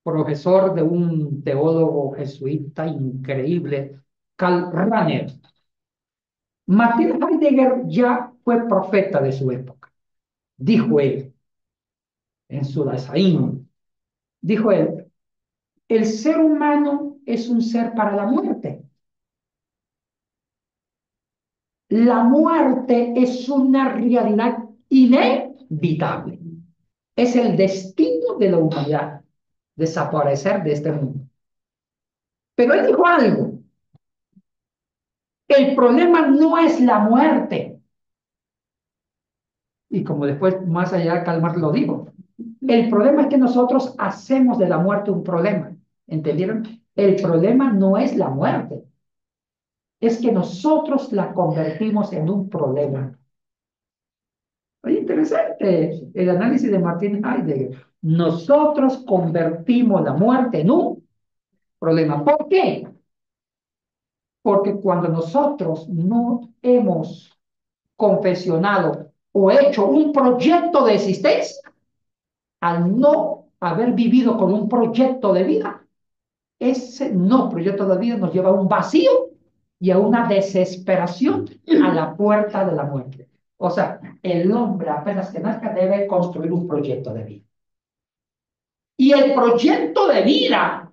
Profesor de un teólogo jesuita increíble, Karl Rahner. Martin Heidegger ya fue profeta de su época. Dijo él, en su Dasein, dijo él, el ser humano es un ser para la muerte. La muerte es una realidad inevitable. Es el destino de la humanidad, desaparecer de este mundo. Pero él dijo algo. El problema no es la muerte. Y como después, más allá, Calmar lo dijo. El problema es que nosotros hacemos de la muerte un problema. ¿Entendieron? El problema no es la muerte. Es que nosotros la convertimos en un problema. Oye, interesante el análisis de Martin Heidegger. Nosotros convertimos la muerte en un problema. ¿Por qué? Porque cuando nosotros no hemos confesionado o hecho un proyecto de existencia, al no haber vivido con un proyecto de vida, ese no proyecto de vida nos lleva a un vacío y a una desesperación a la puerta de la muerte. O sea, el hombre apenas que nazca debe construir un proyecto de vida. Y el proyecto de vida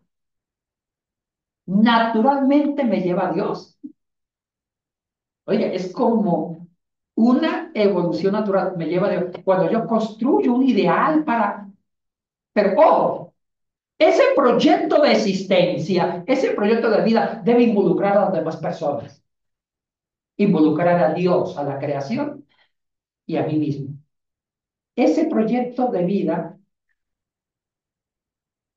naturalmente me lleva a Dios. Oye, es como una evolución natural, me lleva a Dios. Cuando yo construyo un ideal para... Pero ojo, ese proyecto de existencia, ese proyecto de vida debe involucrar a las demás personas. Involucrar a Dios, a la creación y a mí mismo. Ese proyecto de vida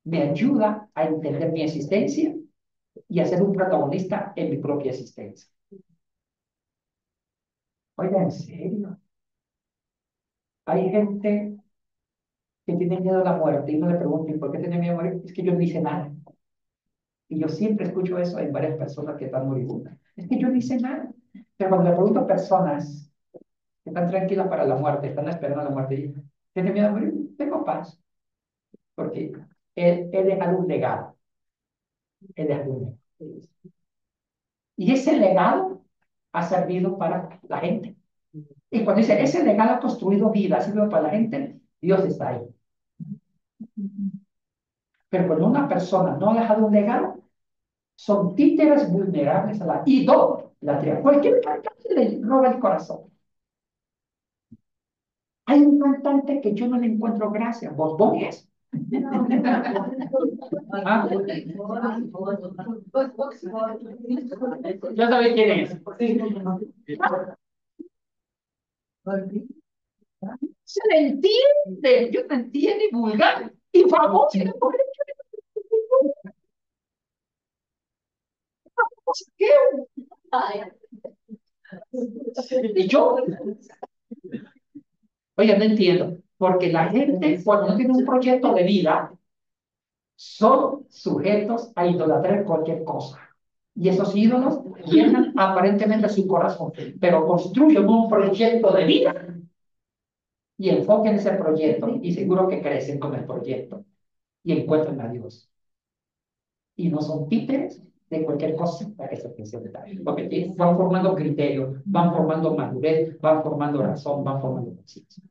me ayuda a entender mi existencia y a ser un protagonista en mi propia existencia. Oiga, en serio. Hay gente que tiene miedo a la muerte y uno le pregunta, ¿y por qué tiene miedo a morir? Es que yo no hice nada. Y yo siempre escucho eso en varias personas que están moribundas. Es que yo no hice nada. Pero cuando le pregunto a personas que están tranquilas para la muerte, están esperando la muerte, y ¿tiene miedo a morir? Tengo paz. Porque he dejado un legado. He dejado un legado. Y ese legado ha servido para la gente. Y cuando dice, ese legado ha construido vida, ha servido para la gente, Dios está ahí. Pero cuando una persona no ha dejado un legado, son títeres vulnerables a la idolatría. Cualquier cantante le roba el corazón. Hay un cantante que yo no le encuentro gracia. Bob Bunny es. ¿Ah? Ya sabéis quién es. Se le entiende, yo te entiendo, y vulgar, y famoso. ¿Qué? Y yo, oye, no entiendo, porque la gente cuando no tiene un proyecto de vida, son sujetos a idolatrar cualquier cosa. Y esos ídolos llenan aparentemente su corazón, pero construyen un proyecto de vida y enfoquen ese proyecto y seguro que crecen con el proyecto y encuentran a Dios. Y no son títeres de cualquier cosa para que se presente. Porque van formando criterios, van formando madurez, van formando razón, van formando conciencia.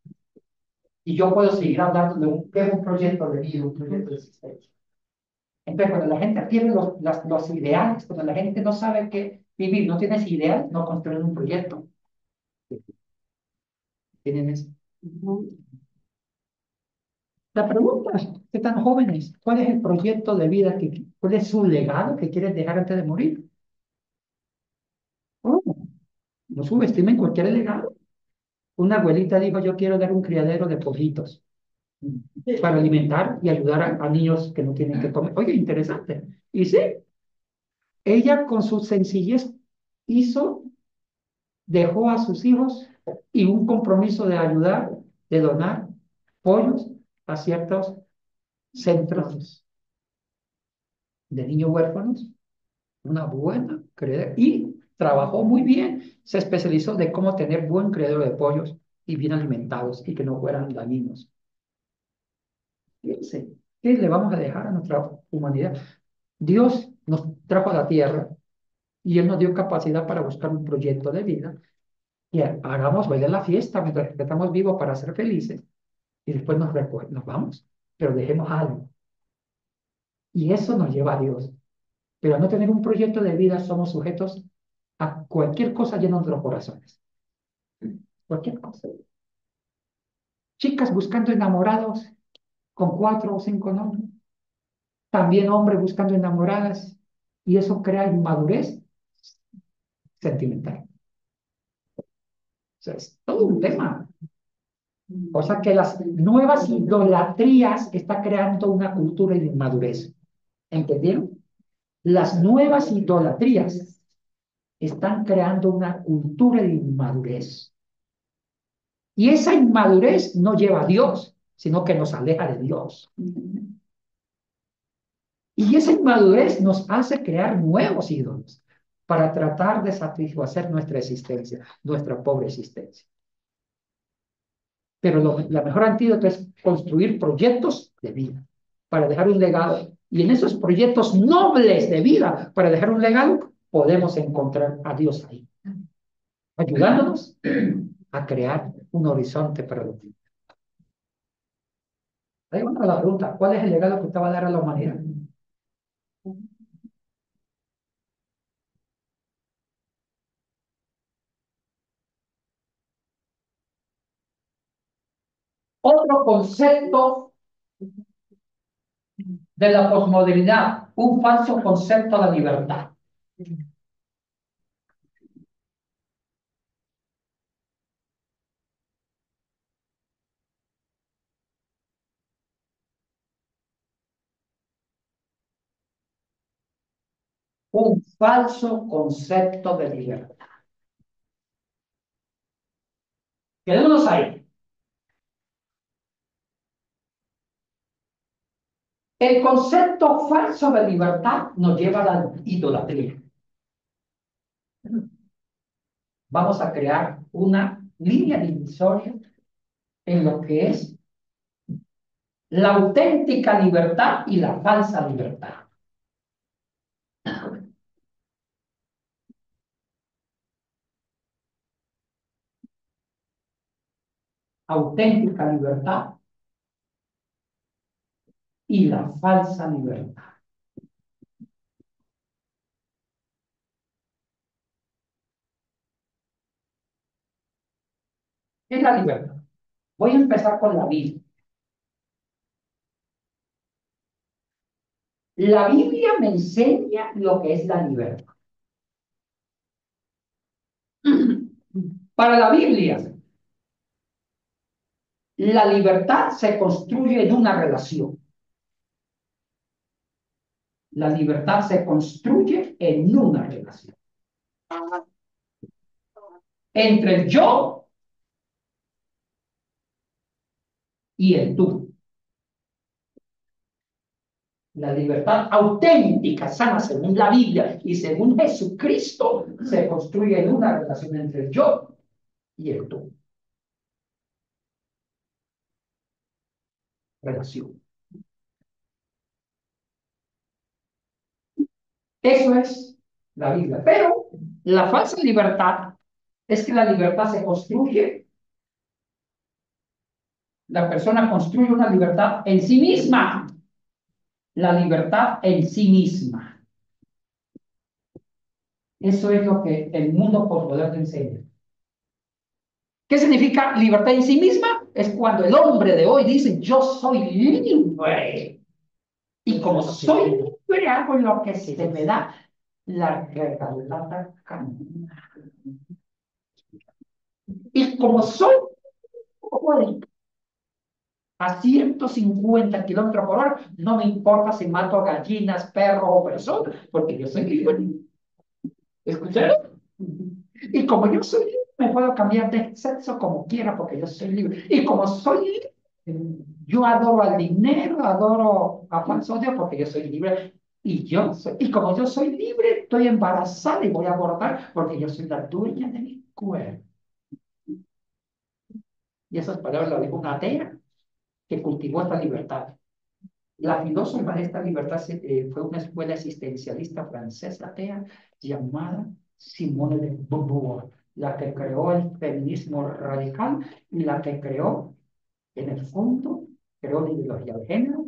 Y yo puedo seguir hablando de qué es un proyecto de vida, un proyecto de existencia. Entonces, cuando la gente pierde los ideales, cuando la gente no sabe qué vivir, no tiene ese ideal, no construyen un proyecto. ¿Tienen eso? La pregunta, ¿qué tan jóvenes? ¿Cuál es el proyecto de vida? ¿Cuál es su legado que quieren dejar antes de morir? Oh, no subestimen cualquier legado. Una abuelita dijo, yo quiero dar un criadero de pollitos para alimentar y ayudar a niños que no tienen que comer. Oye, interesante. Y sí, ella con su sencillez hizo, dejó a sus hijos y un compromiso de ayudar, de donar pollos a ciertos centros de niños huérfanos. Una buena criadera y trabajó muy bien. Se especializó de cómo tener buen criadero de pollos y bien alimentados y que no fueran dañinos. Fíjense, ¿qué le vamos a dejar a nuestra humanidad? Dios nos trajo a la tierra y Él nos dio capacidad para buscar un proyecto de vida y hagamos bailar la fiesta mientras que estamos vivos para ser felices y después nos vamos, pero dejemos algo. Y eso nos lleva a Dios. Pero al no tener un proyecto de vida somos sujetos a cualquier cosa llena nuestros corazones. Cualquier cosa. Chicas buscando enamorados con 4 o 5 nombres. También hombres buscando enamoradas. Y eso crea inmadurez sentimental. O sea, es todo un tema. O sea que las nuevas idolatrías están creando una cultura de inmadurez. ¿Entendieron? Las nuevas idolatrías están creando una cultura de inmadurez. Y esa inmadurez no lleva a Dios, sino que nos aleja de Dios. Y esa inmadurez nos hace crear nuevos ídolos para tratar de satisfacer nuestra existencia, nuestra pobre existencia. Pero la mejor antídoto es construir proyectos de vida para dejar un legado. Y en esos proyectos nobles de vida para dejar un legado, podemos encontrar a Dios ahí, ayudándonos a crear un horizonte para los días. Ahí va la pregunta, ¿cuál es el legado que usted va a dar a la humanidad? Otro concepto de la posmodernidad, un falso concepto de libertad. Un falso concepto de libertad. Quedémonos ahí. El concepto falso de libertad nos lleva a la idolatría. Vamos a crear una línea divisoria en lo que es la auténtica libertad y la falsa libertad. Auténtica libertad y la falsa libertad. ¿Qué es la libertad? Voy a empezar con la Biblia. La Biblia me enseña lo que es la libertad. Para la Biblia, la libertad se construye en una relación. La libertad se construye en una relación. Entre el yo y el tú. La libertad auténtica, sana según la Biblia y según Jesucristo, se construye en una relación entre el yo y el tú. Relación. Eso es la Biblia. Pero la falsa libertad es que la libertad se construye, la persona construye una libertad en sí misma. La libertad en sí misma. Eso es lo que el mundo posmoderno enseña. ¿Qué significa libertad en sí misma? Es cuando el hombre de hoy dice, yo soy libre. Y como soy libre, hago lo que se me da la regalada gana. Y como soy libre, a 150 kilómetros por hora, no me importa si mato gallinas, perros o personas, porque yo soy libre. ¿Escucharon? Y como yo soy libre, me puedo cambiar de sexo como quiera, porque yo soy libre. Y como soy libre, yo adoro al dinero, adoro a falso Dios, porque yo soy libre. Y como yo soy libre, estoy embarazada y voy a abortar, porque yo soy la dueña de mi cuerpo. Y esas palabras las dijo una atea que cultivó esta libertad. La filósofa de esta libertad fue una escuela existencialista francesa atea llamada Simone de Beauvoir, la que creó el feminismo radical y la que creó, en el fondo, creó la ideología de género,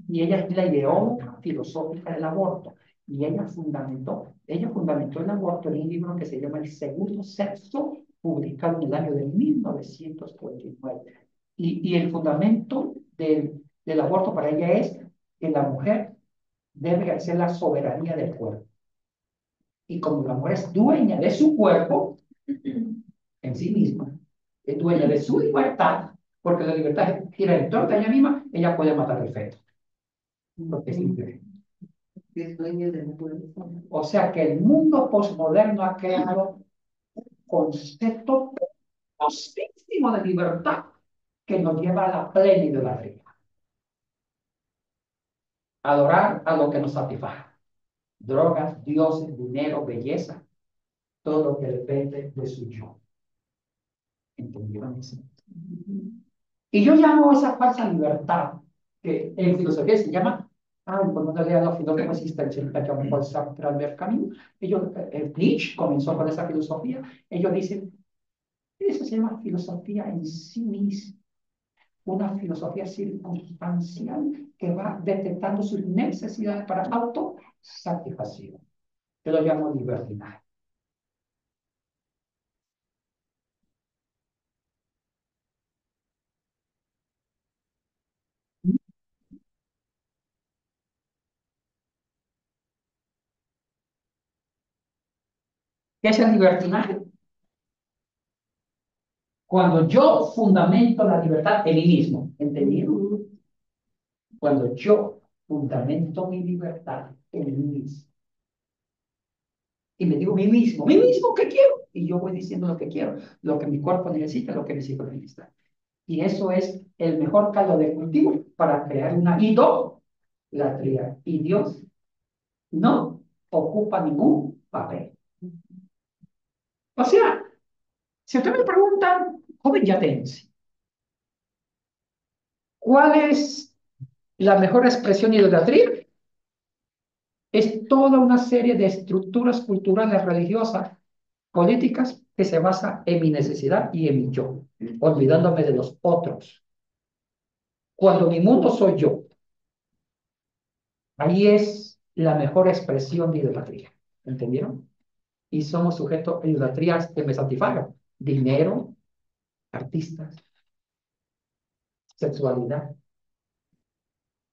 y ella es la ideóloga filosófica del aborto. Y ella fundamentó el aborto en un libro que se llama El Segundo Sexo, publicado en el año de 1949. Y el fundamento del aborto para ella es que la mujer debe ejercer la soberanía del cuerpo. Y como la mujer es dueña de su cuerpo, en sí misma, es dueña de su libertad, porque la libertad gira en torno a ella misma, ella puede matar el feto. Porque es libre. Es dueño del cuerpo. O sea que el mundo posmoderno ha creado un concepto postísimo de libertad que nos lleva a la plena idolatría. Adorar a lo que nos satisfaga. Drogas, dioses, dinero, belleza, todo lo que depende de su yo. ¿Entendieron eso? Y yo llamo esa falsa libertad, que en filosofía se llama, cuando uno lea los filósofos existencialistas que han pasado por el camino, Nietzsche comenzó con esa filosofía, ellos dicen, eso se llama filosofía en sí misma, una filosofía circunstancial que va detectando sus necesidades para autosatisfacción. Yo lo llamo libertinaje. ¿Qué es el libertinaje? Cuando yo fundamento la libertad en mí mismo, ¿entendido? Cuando yo fundamento mi libertad en mí mismo. Y me digo mí mismo, ¿qué quiero? Y yo voy diciendo lo que quiero, lo que mi cuerpo necesita, lo que mis hijos necesitan. Y eso es el mejor caldo de cultivo para crear una idolatría. Y Dios no ocupa ningún papel. O sea, si usted me pregunta, joven yatense, ¿cuál es la mejor expresión de idolatría? Es toda una serie de estructuras culturales, religiosas, políticas que se basa en mi necesidad y en mi yo, olvidándome de los otros. Cuando mi mundo soy yo, ahí es la mejor expresión de idolatría. ¿Entendieron? Y somos sujetos a idolatrías que me satisfagan. Dinero, artistas, sexualidad.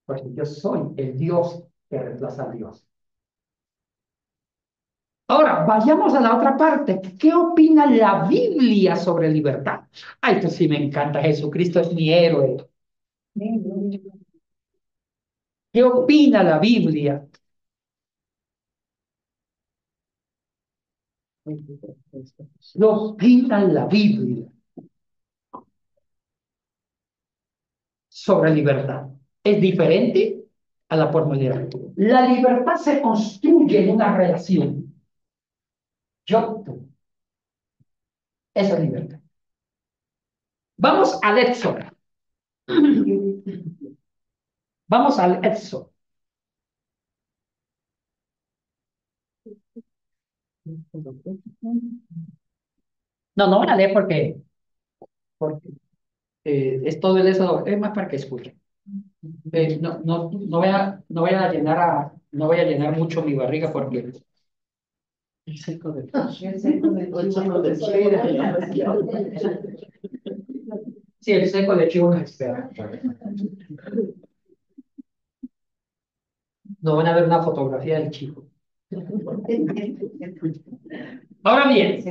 Porque yo soy el Dios que reemplaza a Dios. Ahora, vayamos a la otra parte. ¿Qué opina la Biblia sobre libertad? Ay, esto sí me encanta. Jesucristo es mi héroe. ¿Qué opina la Biblia? ¿Qué opina la Biblia sobre libertad? Es diferente a la formalidad. La libertad se construye en una relación. Yo, tú. Esa es libertad. Vamos al Éxodo. Vamos al Éxodo. No, no voy a leer porque es todo el Éxodo. Es más para que escuchen. No voy a llenar mucho mi barriga porque El seco de sí, el seco de chivo nos espera. No van a ver una fotografía del chico. Ahora bien,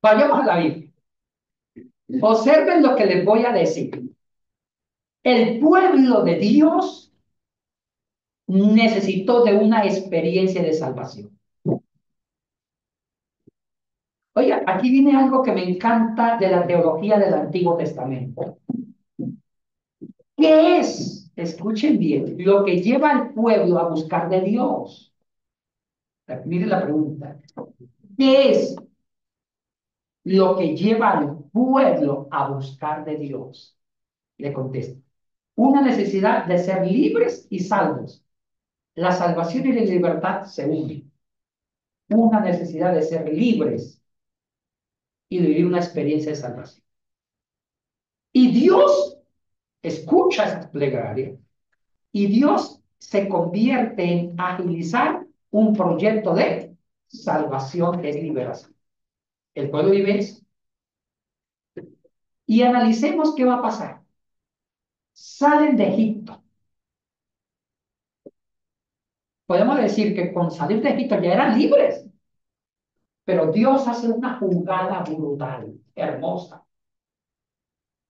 vayamos a la Biblia. Observen lo que les voy a decir. El pueblo de Dios necesitó de una experiencia de salvación. Oiga, aquí viene algo que me encanta de la teología del Antiguo Testamento. ¿Qué es? Escuchen bien, lo que lleva al pueblo a buscar de Dios. Miren la pregunta. ¿Qué es lo que lleva al pueblo a buscar de Dios? Le contesto. Una necesidad de ser libres y salvos. La salvación y la libertad se unen. Una necesidad de ser libres y de vivir una experiencia de salvación. Y Dios escucha esas plegarias y Dios se convierte en agilizar un proyecto de salvación, que es liberación. El pueblo vive eso. Y analicemos qué va a pasar. Salen de Egipto. Podemos decir que con salir de Egipto ya eran libres, pero Dios hace una jugada brutal, hermosa.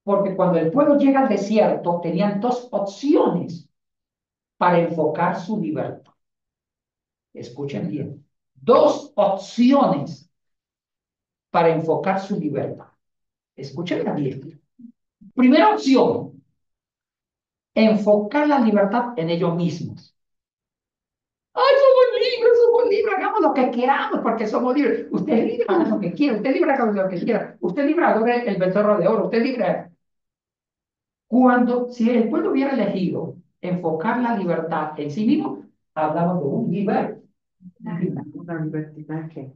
Porque cuando el pueblo llega al desierto, tenían dos opciones para enfocar su libertad. Escuchen bien. Dos opciones para enfocar su libertad. Escuchen bien. Primera opción, enfocar la libertad en ellos mismos. ¡Ay, somos libres, hagamos lo que queramos porque somos libres! Usted es libre, haga lo que quiera, usted es libre, haga lo que quiera. Usted es libre, adore el becerro de oro, usted es libre. Si el pueblo hubiera elegido enfocar la libertad en sí mismo, hablamos de un libertad. Una libertinaje.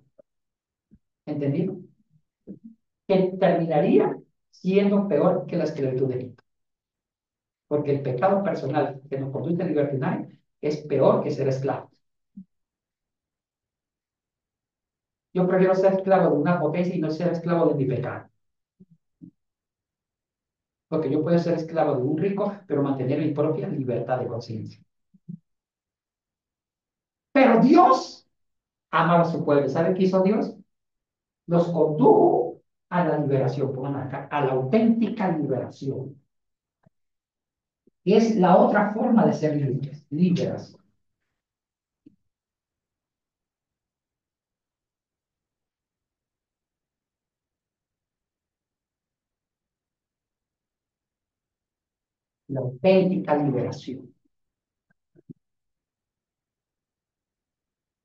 ¿Entendido? Que terminaría siendo peor que la esclavitud de Egipto. Porque el pecado personal que nos conduce al libertinaje es peor que ser esclavo. Yo prefiero ser esclavo de una potencia y no ser esclavo de mi pecado. Porque yo puedo ser esclavo de un rico, pero mantener mi propia libertad de conciencia. Pero Dios ama a su pueblo. ¿Sabe qué hizo Dios? Los condujo a la liberación, pongan acá, a la auténtica liberación. Y es la otra forma de ser libres, liberación. La auténtica liberación.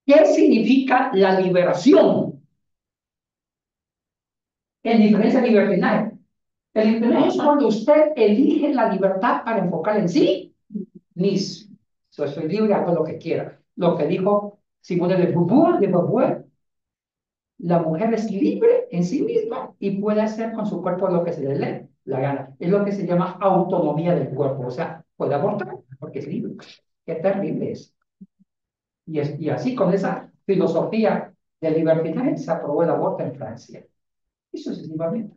¿Qué significa la liberación? En diferencia de libertinaje. El libertinaje es cuando usted elige la libertad para enfocar en sí mismo. Soy libre, hago lo que quiera. Lo que dijo Simone de Beauvoir, la mujer es libre en sí misma y puede hacer con su cuerpo lo que se le dé la gana. Es lo que se llama autonomía del cuerpo. O sea, puede abortar porque es libre. Qué terrible es. Y así, con esa filosofía del libertinaje, se aprobó el aborto en Francia. Y sucesivamente.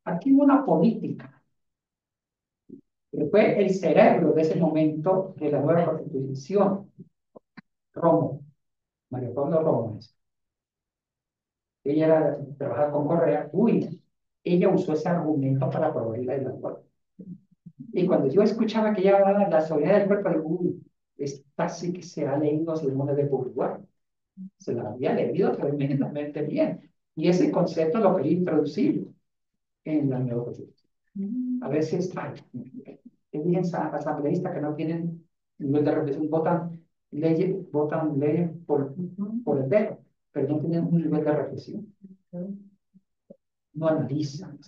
Aquí hubo una política que fue el cerebro de ese momento de la nueva constitución. Romo, María Pablo Romo. Ella trabajaba con Correa. Uy, ella usó ese argumento para proveerla del acuerdo. Y cuando yo escuchaba que ella hablaba de la soberanía del cuerpo, digo, uy, esta sí que se ha leído los sermones de Bourdieu. Se la había leído tremendamente bien. Y ese concepto lo quería introducir en la nueva constitución. A veces hay asambleístas que no tienen nivel de reflexión, votan leyes por el dedo, pero no tienen un nivel de reflexión. No analizan.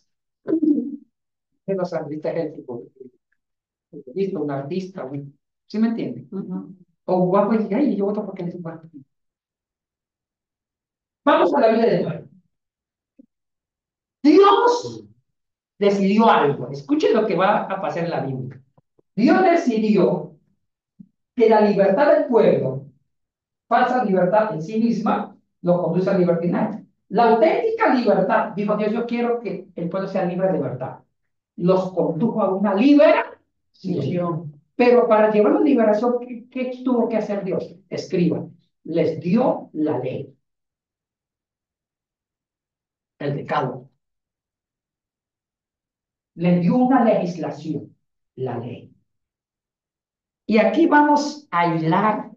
Los asambleístas es el tipo un artista, ¿sí me entienden? O guapo y dice, ay, yo voto porque es guapo. Vamos a la vida de nuevo. Dios decidió algo. Escuchen lo que va a pasar en la Biblia. Dios decidió que la libertad del pueblo, falsa libertad en sí misma, lo conduce al libertinaje. La auténtica libertad, dijo Dios, yo quiero que el pueblo sea libre de libertad. Los condujo a una liberación. Pero para llevar la liberación, ¿qué tuvo que hacer Dios? Escriban. Les dio la ley. El decálogo. Les dio una legislación. La ley. Y aquí vamos a hilar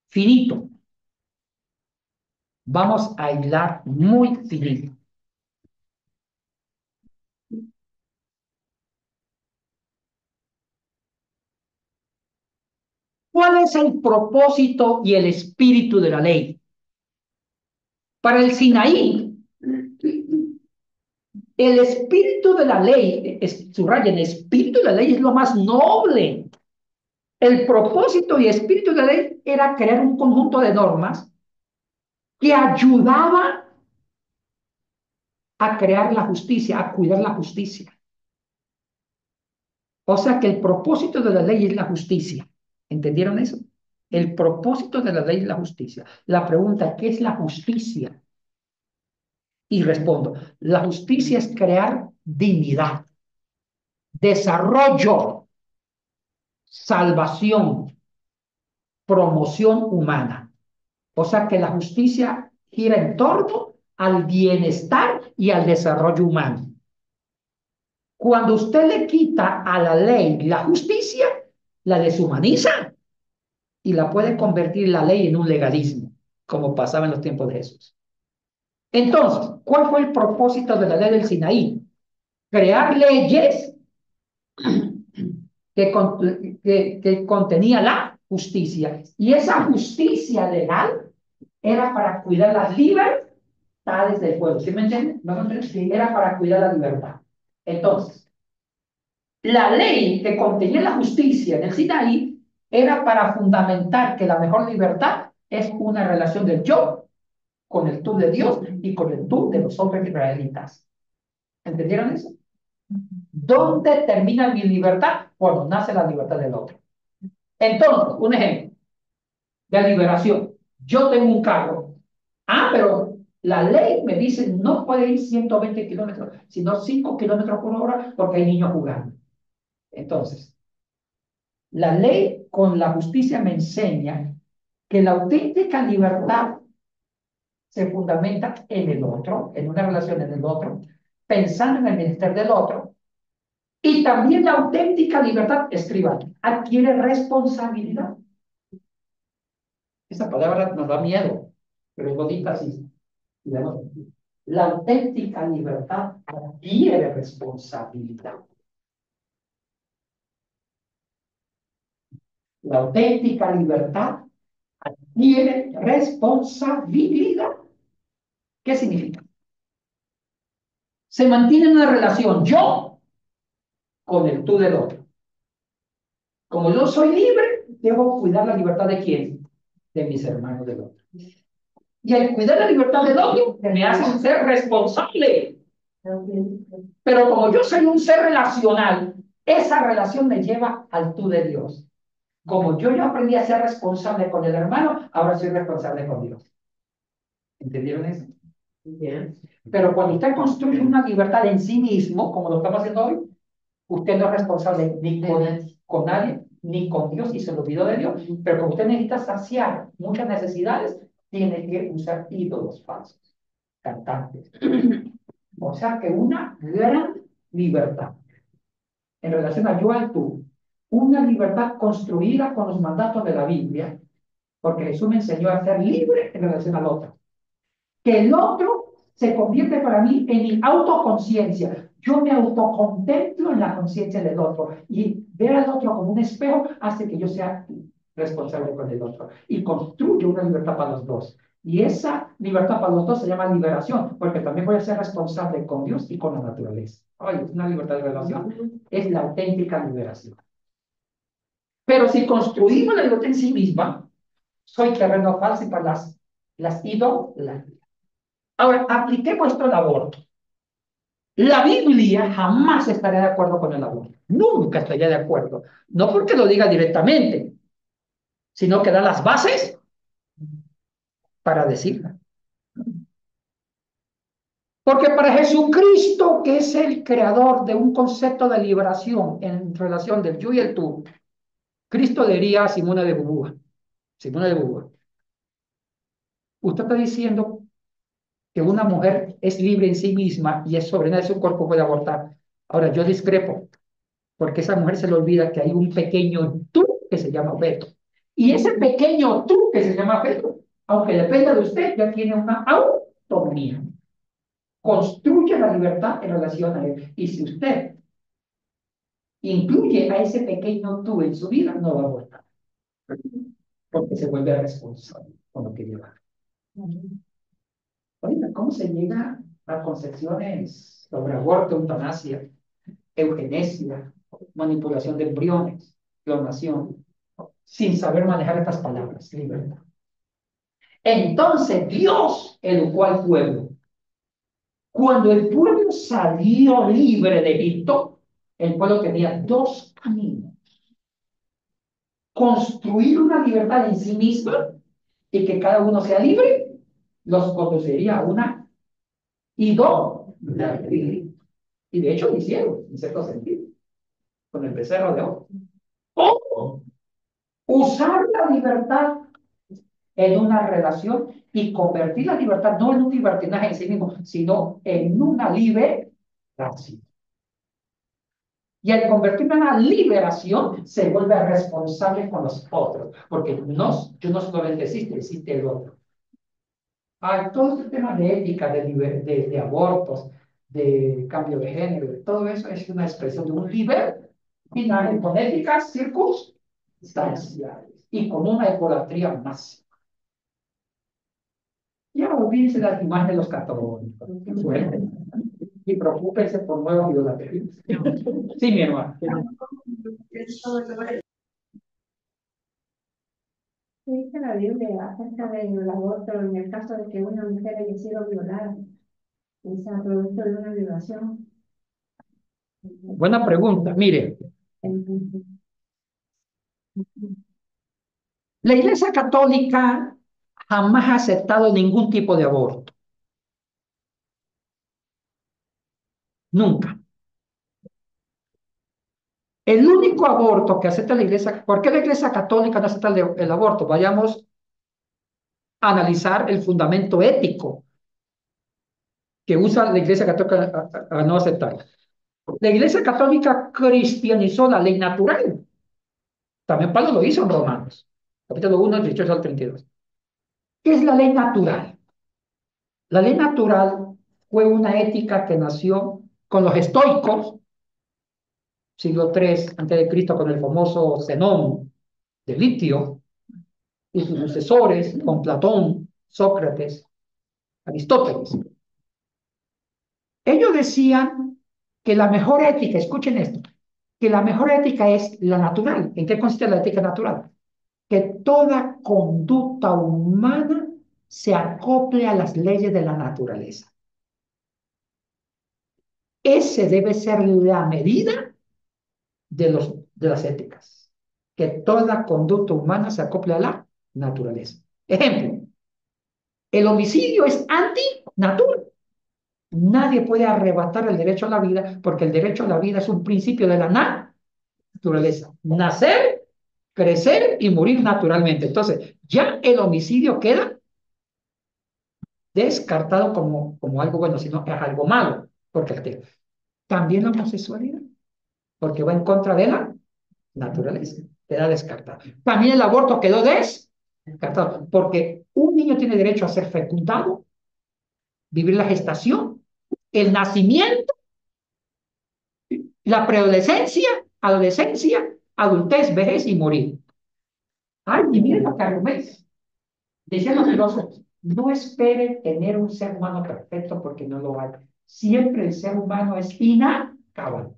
finito. Vamos a hilar muy finito. ¿Cuál es el propósito y el espíritu de la ley? Para el Sinaí, el espíritu de la ley, subrayen, el espíritu de la ley es lo más noble. El propósito y espíritu de la ley era crear un conjunto de normas que ayudaba a crear la justicia, a cuidar la justicia. O sea que el propósito de la ley es la justicia. ¿Entendieron eso? El propósito de la ley es la justicia. La pregunta, ¿qué es la justicia? Y respondo, la justicia es crear dignidad, desarrollo, salvación, promoción humana. O sea que la justicia gira en torno al bienestar y al desarrollo humano. Cuando usted le quita a la ley la justicia, la deshumaniza y la puede convertir la ley en un legalismo, como pasaba en los tiempos de Jesús. Entonces, ¿cuál fue el propósito de la ley del Sinaí? Crear leyes que contenía la justicia. Y esa justicia legal era para cuidar las libertades del pueblo. ¿Sí me entienden? ¿No me entienden? Sí, era para cuidar la libertad. Entonces, la ley que contenía la justicia en el Sinaí era para fundamentar que la mejor libertad es una relación del yo con el tú de Dios y con el tú de los hombres israelitas. ¿Entendieron eso? ¿Dónde termina mi libertad? Cuando nace la libertad del otro. Entonces, un ejemplo de liberación. Yo tengo un carro. Pero la ley me dice no puede ir 120 kilómetros, sino 5 kilómetros por hora porque hay niños jugando. Entonces, la ley con la justicia me enseña que la auténtica libertad se fundamenta en el otro, en una relación en el otro, pensando en el bienestar del otro. Y también la auténtica libertad, escriban, adquiere responsabilidad. Esa palabra nos da miedo, pero es bonita así. La auténtica libertad adquiere responsabilidad. La auténtica libertad adquiere responsabilidad. ¿Qué significa? Se mantiene una relación yo con el tú del otro. Como yo soy libre, debo cuidar la libertad de quién? De mis hermanos del otro. Y al cuidar la libertad del otro, me hace un ser responsable. Pero como yo soy un ser relacional, esa relación me lleva al tú de Dios. Como yo ya aprendí a ser responsable con el hermano, ahora soy responsable con Dios. ¿Entendieron eso? Bien. Pero cuando usted construye una libertad en sí mismo, como lo estamos haciendo hoy, Usted no es responsable ni con nadie, ni con Dios, y se lo olvidó de Dios. Pero como usted necesita saciar muchas necesidades, tiene que usar ídolos falsos, cantantes. O sea que una gran libertad en relación a yo al tú, una libertad construida con los mandatos de la Biblia, porque Jesús me enseñó a ser libre en relación al otro. Que el otro se convierte para mí en mi autoconciencia. Yo me autocontemplo en la conciencia del otro y ver al otro como un espejo hace que yo sea responsable con el otro y construye una libertad para los dos. Y esa libertad para los dos se llama liberación, porque también voy a ser responsable con Dios y con la naturaleza. Ay, es una libertad de relación, es la auténtica liberación. Pero si construimos la libertad en sí misma, soy terreno falso para las idolatrías. Ahora, apliquemos esto al aborto. La Biblia jamás estaría de acuerdo con el aborto. Nunca estaría de acuerdo. No porque lo diga directamente, sino que da las bases para decirla. Porque para Jesucristo, que es el creador de un concepto de liberación en relación del yo y el tú, Cristo le diría a Simona de Beauvoir, usted está diciendo que una mujer es libre en sí misma y es soberana de su cuerpo, puede abortar. Ahora, yo discrepo, porque esa mujer se le olvida que hay un pequeño tú que se llama feto. Y ese pequeño tú que se llama feto, aunque dependa de usted, ya tiene una autonomía. Construye la libertad en relación a él. Y si usted incluye a ese pequeño tú en su vida, no va a abortar. Porque se vuelve responsable con lo que lleva. Oiga, ¿cómo se llega a concepciones sobre aborto, eutanasia, eugenesia, manipulación de embriones, clonación, sin saber manejar estas palabras? Libertad. Entonces Dios educó al pueblo. Cuando el pueblo salió libre de Egipto, el pueblo tenía dos caminos: construir una libertad en sí misma y que cada uno sea libre, los conduciría a una idolatría. Y de hecho lo hicieron, en cierto sentido, con el becerro de oro. O usar la libertad en una relación y convertir la libertad no en un libertinaje en sí mismo, sino en una liberación. Y al convertirme en una liberación, se vuelve responsable con los otros, porque yo no solamente existe el otro. Hay todo este tema de ética, de abortos, de cambio de género, todo eso es una expresión de un libertinaje con éticas circunstanciales y con una egolatría máxima. Ya olvídense las imágenes de los católicos. Suerte. Y preocúpense por nuevos idolatrías. Sí, mi hermano. ¿Qué dice la Biblia acerca del aborto en el caso de que una mujer haya sido violada y sea producto de una violación? Buena pregunta. Mire, la Iglesia Católica jamás ha aceptado ningún tipo de aborto. Nunca. El único aborto que acepta la Iglesia, ¿por qué la Iglesia Católica no acepta el aborto? Vayamos a analizar el fundamento ético que usa la Iglesia Católica a no aceptar. La Iglesia Católica cristianizó la ley natural. También Pablo lo hizo en Romanos, capítulo 1, 18 al 32. ¿Qué es la ley natural? La ley natural fue una ética que nació con los estoicos, siglo III a.C., con el famoso Zenón de Litio, y sus sucesores, con Platón, Sócrates, Aristóteles. Ellos decían que la mejor ética, escuchen esto, que la mejor ética es la natural. ¿En qué consiste la ética natural? Que toda conducta humana se acople a las leyes de la naturaleza. Ese debe ser la medida de las éticas. Que toda conducta humana se acople a la naturaleza. Ejemplo, el homicidio es anti-natura. Nadie puede arrebatar el derecho a la vida porque el derecho a la vida es un principio de la naturaleza. Nacer, crecer y morir naturalmente. Entonces, ya el homicidio queda descartado como algo bueno, sino es algo malo. Porque también la homosexualidad, porque va en contra de la naturaleza, queda descartado. También el aborto quedó descartado, porque un niño tiene derecho a ser fecundado, vivir la gestación, el nacimiento, la preadolescencia, adolescencia, adultez, vejez y morir. Ay, y miren lo que argumenta. Decían los filósofos, no espere tener un ser humano perfecto porque no lo hay. Siempre el ser humano es inacabable.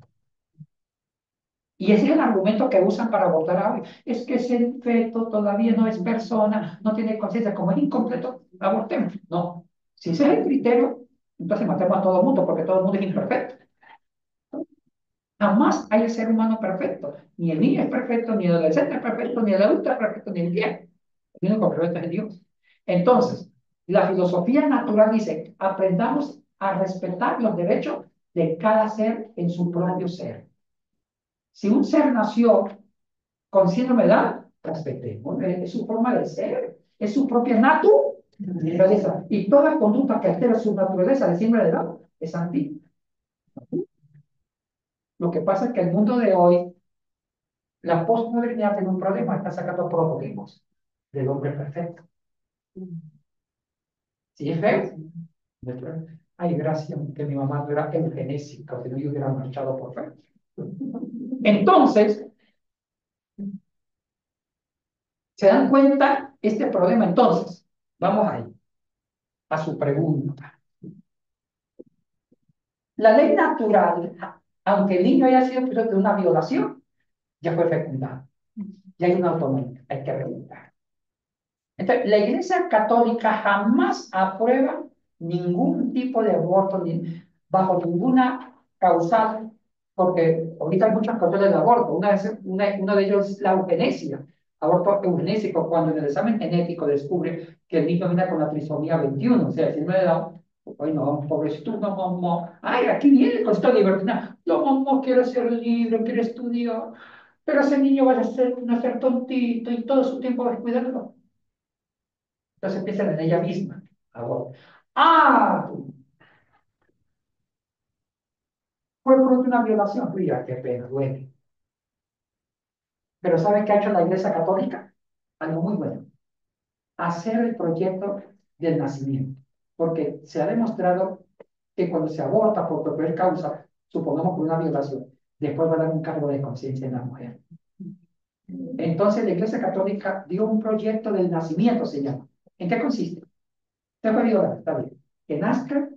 Y ese es el argumento que usan para votar a es que ese feto todavía no es persona, no tiene conciencia, como es incompleto, abortemos. No, si ese es el criterio, entonces matemos a todo el mundo porque todo el mundo es imperfecto. Jamás hay el ser humano perfecto. Ni el niño es perfecto, ni el adolescente es perfecto, ni el adulto es perfecto, ni el viejo. El único perfecto es Dios. Entonces, la filosofía natural dice, aprendamos a respetar los derechos de cada ser en su propio ser. Si un ser nació con síndrome de Down, respetemos, es su forma de ser, es su propia naturaleza. Y toda conducta que altera su naturaleza de síndrome de Down es anti. Lo que pasa es que el mundo de hoy, la postmodernidad tiene un problema, está sacando prototipos del hombre perfecto. ¿Sí es feo? Ay, gracias, que mi mamá no era eugenésica, que no yo hubiera marchado por fe. Entonces, ¿se dan cuenta este problema? Entonces, vamos ahí, a su pregunta. La ley natural, aunque el niño haya sido objeto de una violación, ya fue fecundado. Ya hay una autonomía, hay que regular. Entonces, la Iglesia Católica jamás aprueba ningún tipo de aborto, ni, bajo ninguna causal, porque ahorita hay muchas causales de aborto. Uno de ellos es la eugenesia, aborto eugenésico, cuando en el examen genético descubre que el niño viene con la trisomía 21, o sea, si no le da, ay no, pobrecito, no, mamá, ay, aquí viene con esta libertad, no, mamá, quiero ser libre, quiero estudiar, pero ese niño va a nacer tontito y todo su tiempo va a cuidarlo. Entonces piensa en ella misma. Ahora, ah, fue por una violación. Mira, qué pena, duele. Pero ¿saben qué ha hecho la Iglesia Católica? Algo muy bueno. Hacer el proyecto del nacimiento. Porque se ha demostrado que cuando se aborta por cualquier causa, supongamos por una violación, después va a dar un cargo de conciencia en la mujer. Entonces la Iglesia Católica dio un proyecto del nacimiento, se llama. ¿En qué consiste? Se puede violar, está bien. Que nazca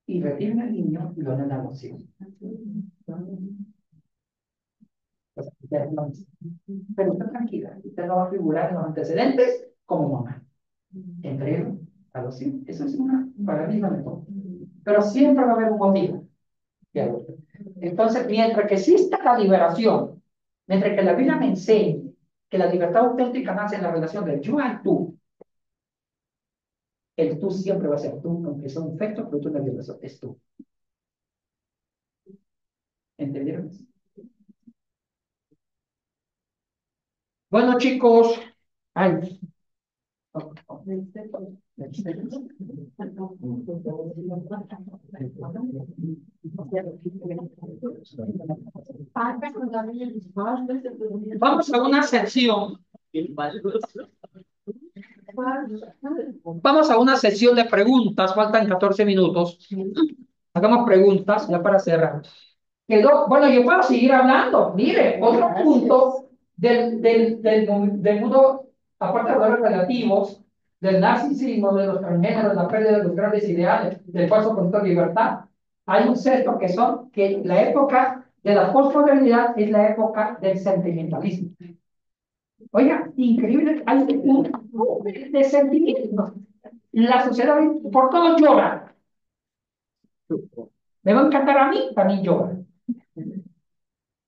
y retiren al niño y lo dan en adopción. Pero usted tranquila, usted no va a figurar en los antecedentes como mamá. Entrego, adopción. Eso es una paradigma de todo. Pero siempre va a haber un motivo. Entonces, mientras que exista la liberación, mientras que la Biblia me enseñe que la libertad auténtica nace en la relación del yo al tú, el tú siempre va a ser tú, aunque sea un efecto producto de la violación, es tú. ¿Entendieron? Bueno, chicos, ay. Vamos a una sección. Vamos a una sesión de preguntas, faltan 14 minutos. Hagamos preguntas ya para cerrar. Bueno, yo puedo seguir hablando. Mire, otro punto del mundo, aparte de valores relativos, del narcisismo, de los transgéneros, la pérdida de los grandes ideales, del falso concepto de libertad. Hay un sexto que la época de la posmodernidad es la época del sentimentalismo. Oiga, increíble, hay un de sentimientos. La sociedad por todo llora. Me va a encantar a mí, también llora.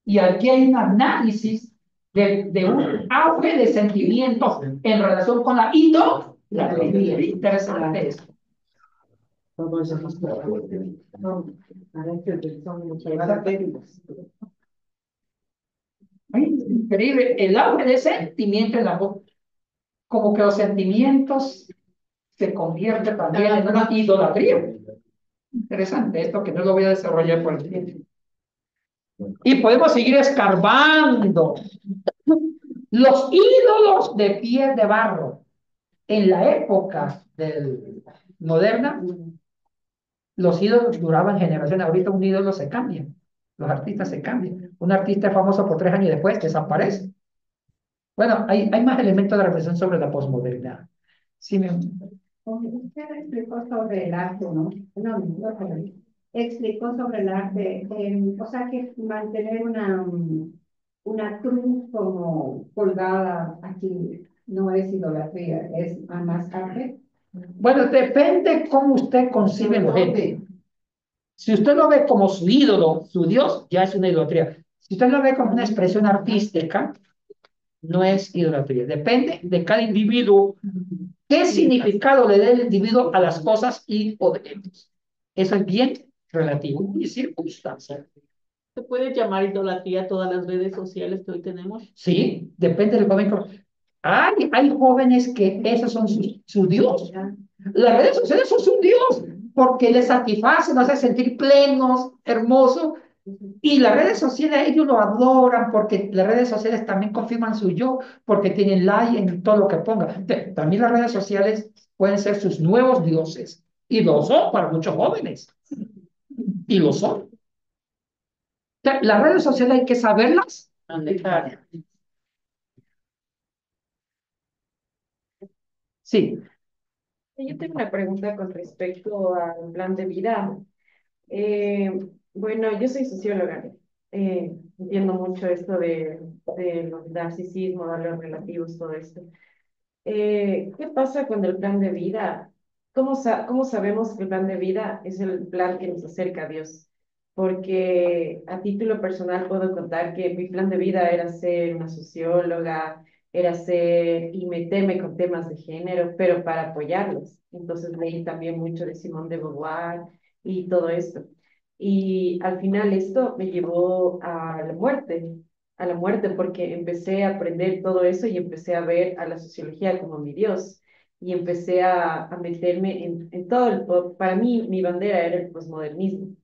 Y aquí hay un análisis de un auge de sentimientos en relación con la idolatría. Interesante eso. Todo eso no, parece que son muchas gracias. Ay, increíble, el auge de sentimiento en la voz, como que los sentimientos se convierten también en una idolatría. Interesante esto que no lo voy a desarrollar por el tiempo. Y podemos seguir escarbando. Los ídolos de pies de barro. En la época moderna, los ídolos duraban generaciones. Ahorita un ídolo se cambia. Los artistas se cambian. Un artista es famoso por 3 años y después desaparece. Bueno, hay más elementos de reflexión sobre la posmodernidad. Sí, Usted explicó sobre el arte, ¿no? No, explicó sobre el arte, o sea que mantener una cruz como colgada aquí no es idolatría, es más arte. bueno, depende cómo usted concibe el objeto. Si usted lo ve como su ídolo, su Dios, ya es una idolatría. Si usted lo ve como una expresión artística, no es idolatría. Depende de cada individuo. ¿Qué significado le dé el individuo a las cosas y objetos? Eso es bien relativo y circunstancial. ¿Se puede llamar idolatría a todas las redes sociales que hoy tenemos? Sí, depende del joven. Hay jóvenes que esos son su Dios. Las redes sociales son su Dios porque les satisfacen, nos hace sentir plenos, hermosos. Y las redes sociales, ellos lo adoran porque las redes sociales también confirman su yo, porque tienen like en todo lo que ponga. También las redes sociales pueden ser sus nuevos dioses. Y lo son para muchos jóvenes. Y lo son. Las redes sociales hay que saberlas manejar. Sí. Yo tengo una pregunta con respecto al plan de vida. Eh, bueno, yo soy socióloga. Entiendo mucho esto de los narcisismo, de los relativos, todo esto. ¿Qué pasa con el plan de vida? ¿Cómo sabemos que el plan de vida es el plan que nos acerca a Dios? Porque a título personal puedo contar que mi plan de vida era ser una socióloga, era ser y meterme con temas de género, pero para apoyarlos. Entonces leí también mucho de Simone de Beauvoir y todo esto. Y al final esto me llevó a la muerte, porque empecé a aprender todo eso y empecé a ver a la sociología como mi Dios. Y empecé a meterme en todo para mí, mi bandera era el posmodernismo.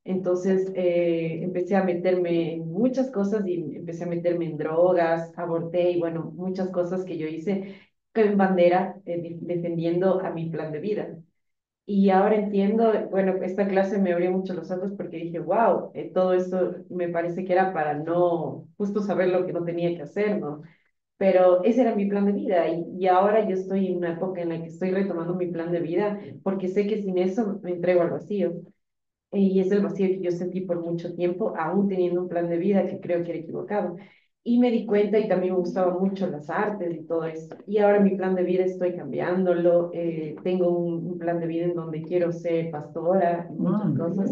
Entonces empecé a meterme en muchas cosas y empecé a meterme en drogas, aborté y bueno, muchas cosas que yo hice en bandera defendiendo a mi plan de vida. Y ahora entiendo, bueno, esta clase me abrió mucho los ojos porque dije, wow, todo esto me parece que era para no, justo saber lo que no tenía que hacer, ¿no? Pero ese era mi plan de vida y ahora yo estoy en una época en la que estoy retomando mi plan de vida porque sé que sin eso me entrego al vacío. Y es el vacío que yo sentí por mucho tiempo, aún teniendo un plan de vida que creo que era equivocado. Y me di cuenta y también me gustaban mucho las artes y todo esto. Y ahora mi plan de vida estoy cambiándolo. Tengo un plan de vida en donde quiero ser pastora y muchas cosas.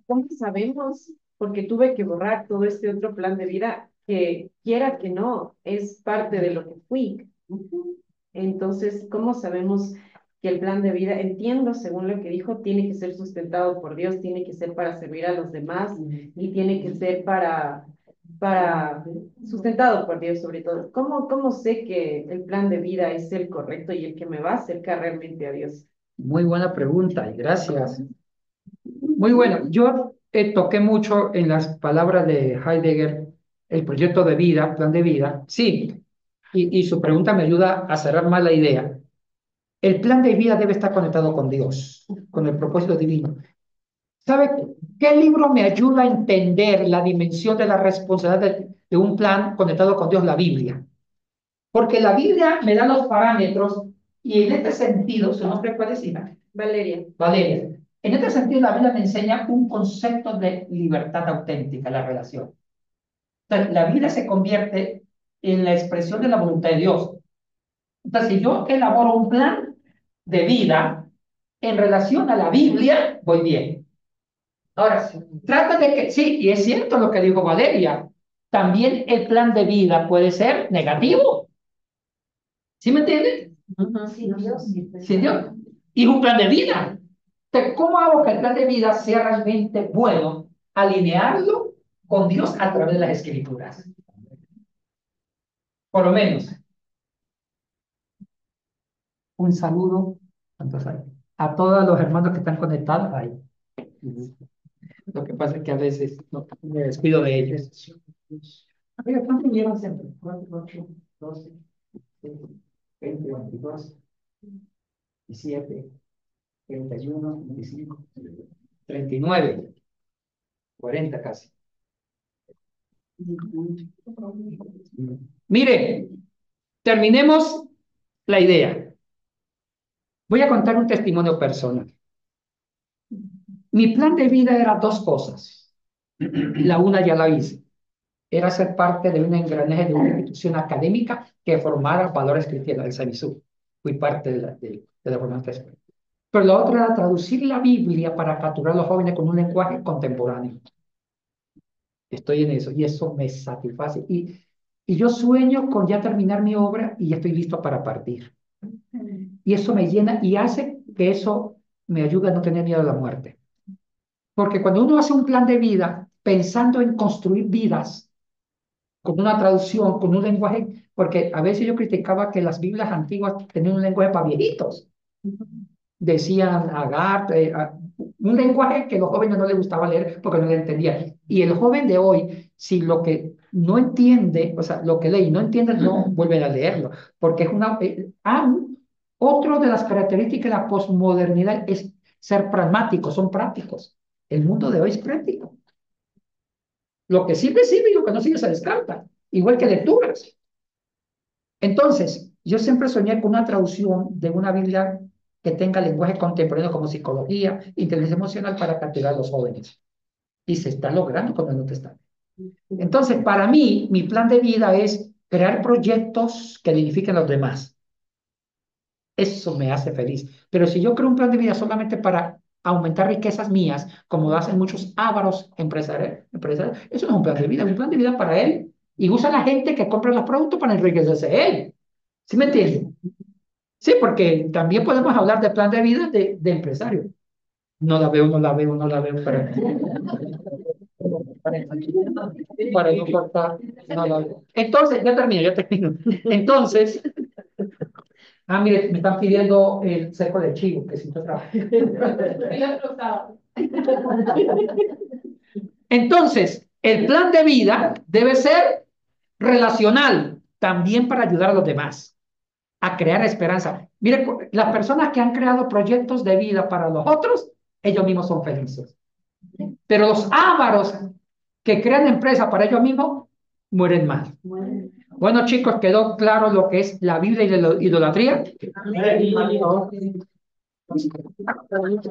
¿Cómo sabemos? Porque tuve que borrar todo este otro plan de vida que, quiera que no, es parte de lo que fui. Entonces, ¿cómo sabemos que el plan de vida, entiendo, según lo que dijo, tiene que ser sustentado por Dios, tiene que ser para servir a los demás y tiene que ser para sustentado por Dios sobre todo? ¿Cómo sé que el plan de vida es el correcto y el que me va a acercar realmente a Dios? Muy buena pregunta y gracias. Muy bueno. Yo toqué mucho en las palabras de Heidegger el proyecto de vida, plan de vida. Sí, y su pregunta me ayuda a cerrar más la idea. El plan de vida debe estar conectado con Dios, con el propósito divino. ¿Sabe qué libro me ayuda a entender la dimensión de la responsabilidad de un plan conectado con Dios? La Biblia. Porque la Biblia me da los parámetros y en este sentido, ¿su nombre cuál es, hija? Valeria. Valeria. En este sentido, la Biblia me enseña un concepto de libertad auténtica, la relación. Entonces, la Biblia se convierte en la expresión de la voluntad de Dios. Entonces, si yo elaboro un plan de vida en relación a la Biblia, voy bien. Ahora, trata de que, sí, y es cierto lo que dijo Valeria, también el plan de vida puede ser negativo. ¿Sí me entienden? Sí, Dios, sí. Sí, Dios. Y es un plan de vida. Entonces, ¿cómo hago que el plan de vida sea realmente bueno? Alinearlo con Dios a través de las Escrituras. Por lo menos. Un saludo a todos los hermanos que están conectados ahí. Lo que pasa es que a veces no, me descuido de ellos. Oiga, ¿cuánto llevan siempre? 4, 8, 12, 20, 22, 17, 31, 25, 39, 40 casi. Mire, terminemos la idea. Voy a contar un testimonio personal. Mi plan de vida era dos cosas. La una ya la hice. Era ser parte de un engranaje de una institución académica que formara valores cristianos, el CEMISU. Fui parte de la formación. Pero la otra era traducir la Biblia para capturar a los jóvenes con un lenguaje contemporáneo. Estoy en eso y eso me satisface. Y yo sueño con ya terminar mi obra y ya estoy listo para partir. Y eso me llena y hace que eso me ayude a no tener miedo a la muerte. Porque cuando uno hace un plan de vida pensando en construir vidas, con una traducción, con un lenguaje, porque a veces yo criticaba que las Biblias antiguas tenían un lenguaje para viejitos. Decían Agar, un lenguaje que a los jóvenes no les gustaba leer porque no le entendían. Y el joven de hoy, si lo que no entiende, o sea, lo que lee y no entiende, no vuelve a leerlo, porque es una... otro de las características de la posmodernidad es ser pragmáticos, son prácticos. El mundo de hoy es práctico. Lo que sirve, sirve y lo que no sirve se descarta. Igual que lecturas. Entonces, yo siempre soñé con una traducción de una Biblia que tenga lenguaje contemporáneo como psicología, inteligencia emocional para capturar a los jóvenes. Y se está logrando con el Nuevo Testamento. Entonces, para mí, mi plan de vida es crear proyectos que dignifiquen a los demás. Eso me hace feliz. Pero si yo creo un plan de vida solamente para aumentar riquezas mías, como lo hacen muchos ávaros empresarios, eso no es un plan de vida, es un plan de vida para él. Y usa a la gente que compra los productos para enriquecerse él. ¿Sí me entienden? Sí, porque también podemos hablar de plan de vida de empresario. No la veo, no la veo, no la veo. Para no cortar, no la veo. Entonces, ya termino, ya termino. Entonces, mire, me están pidiendo el seco de chivo, que si no trabajo. Entonces, el plan de vida debe ser relacional, también para ayudar a los demás a crear esperanza. Mire, las personas que han creado proyectos de vida para los otros, ellos mismos son felices. Pero los ávaros que crean empresas para ellos mismos, mueren más. Bueno, chicos, quedó claro lo que es la Biblia y la idolatría.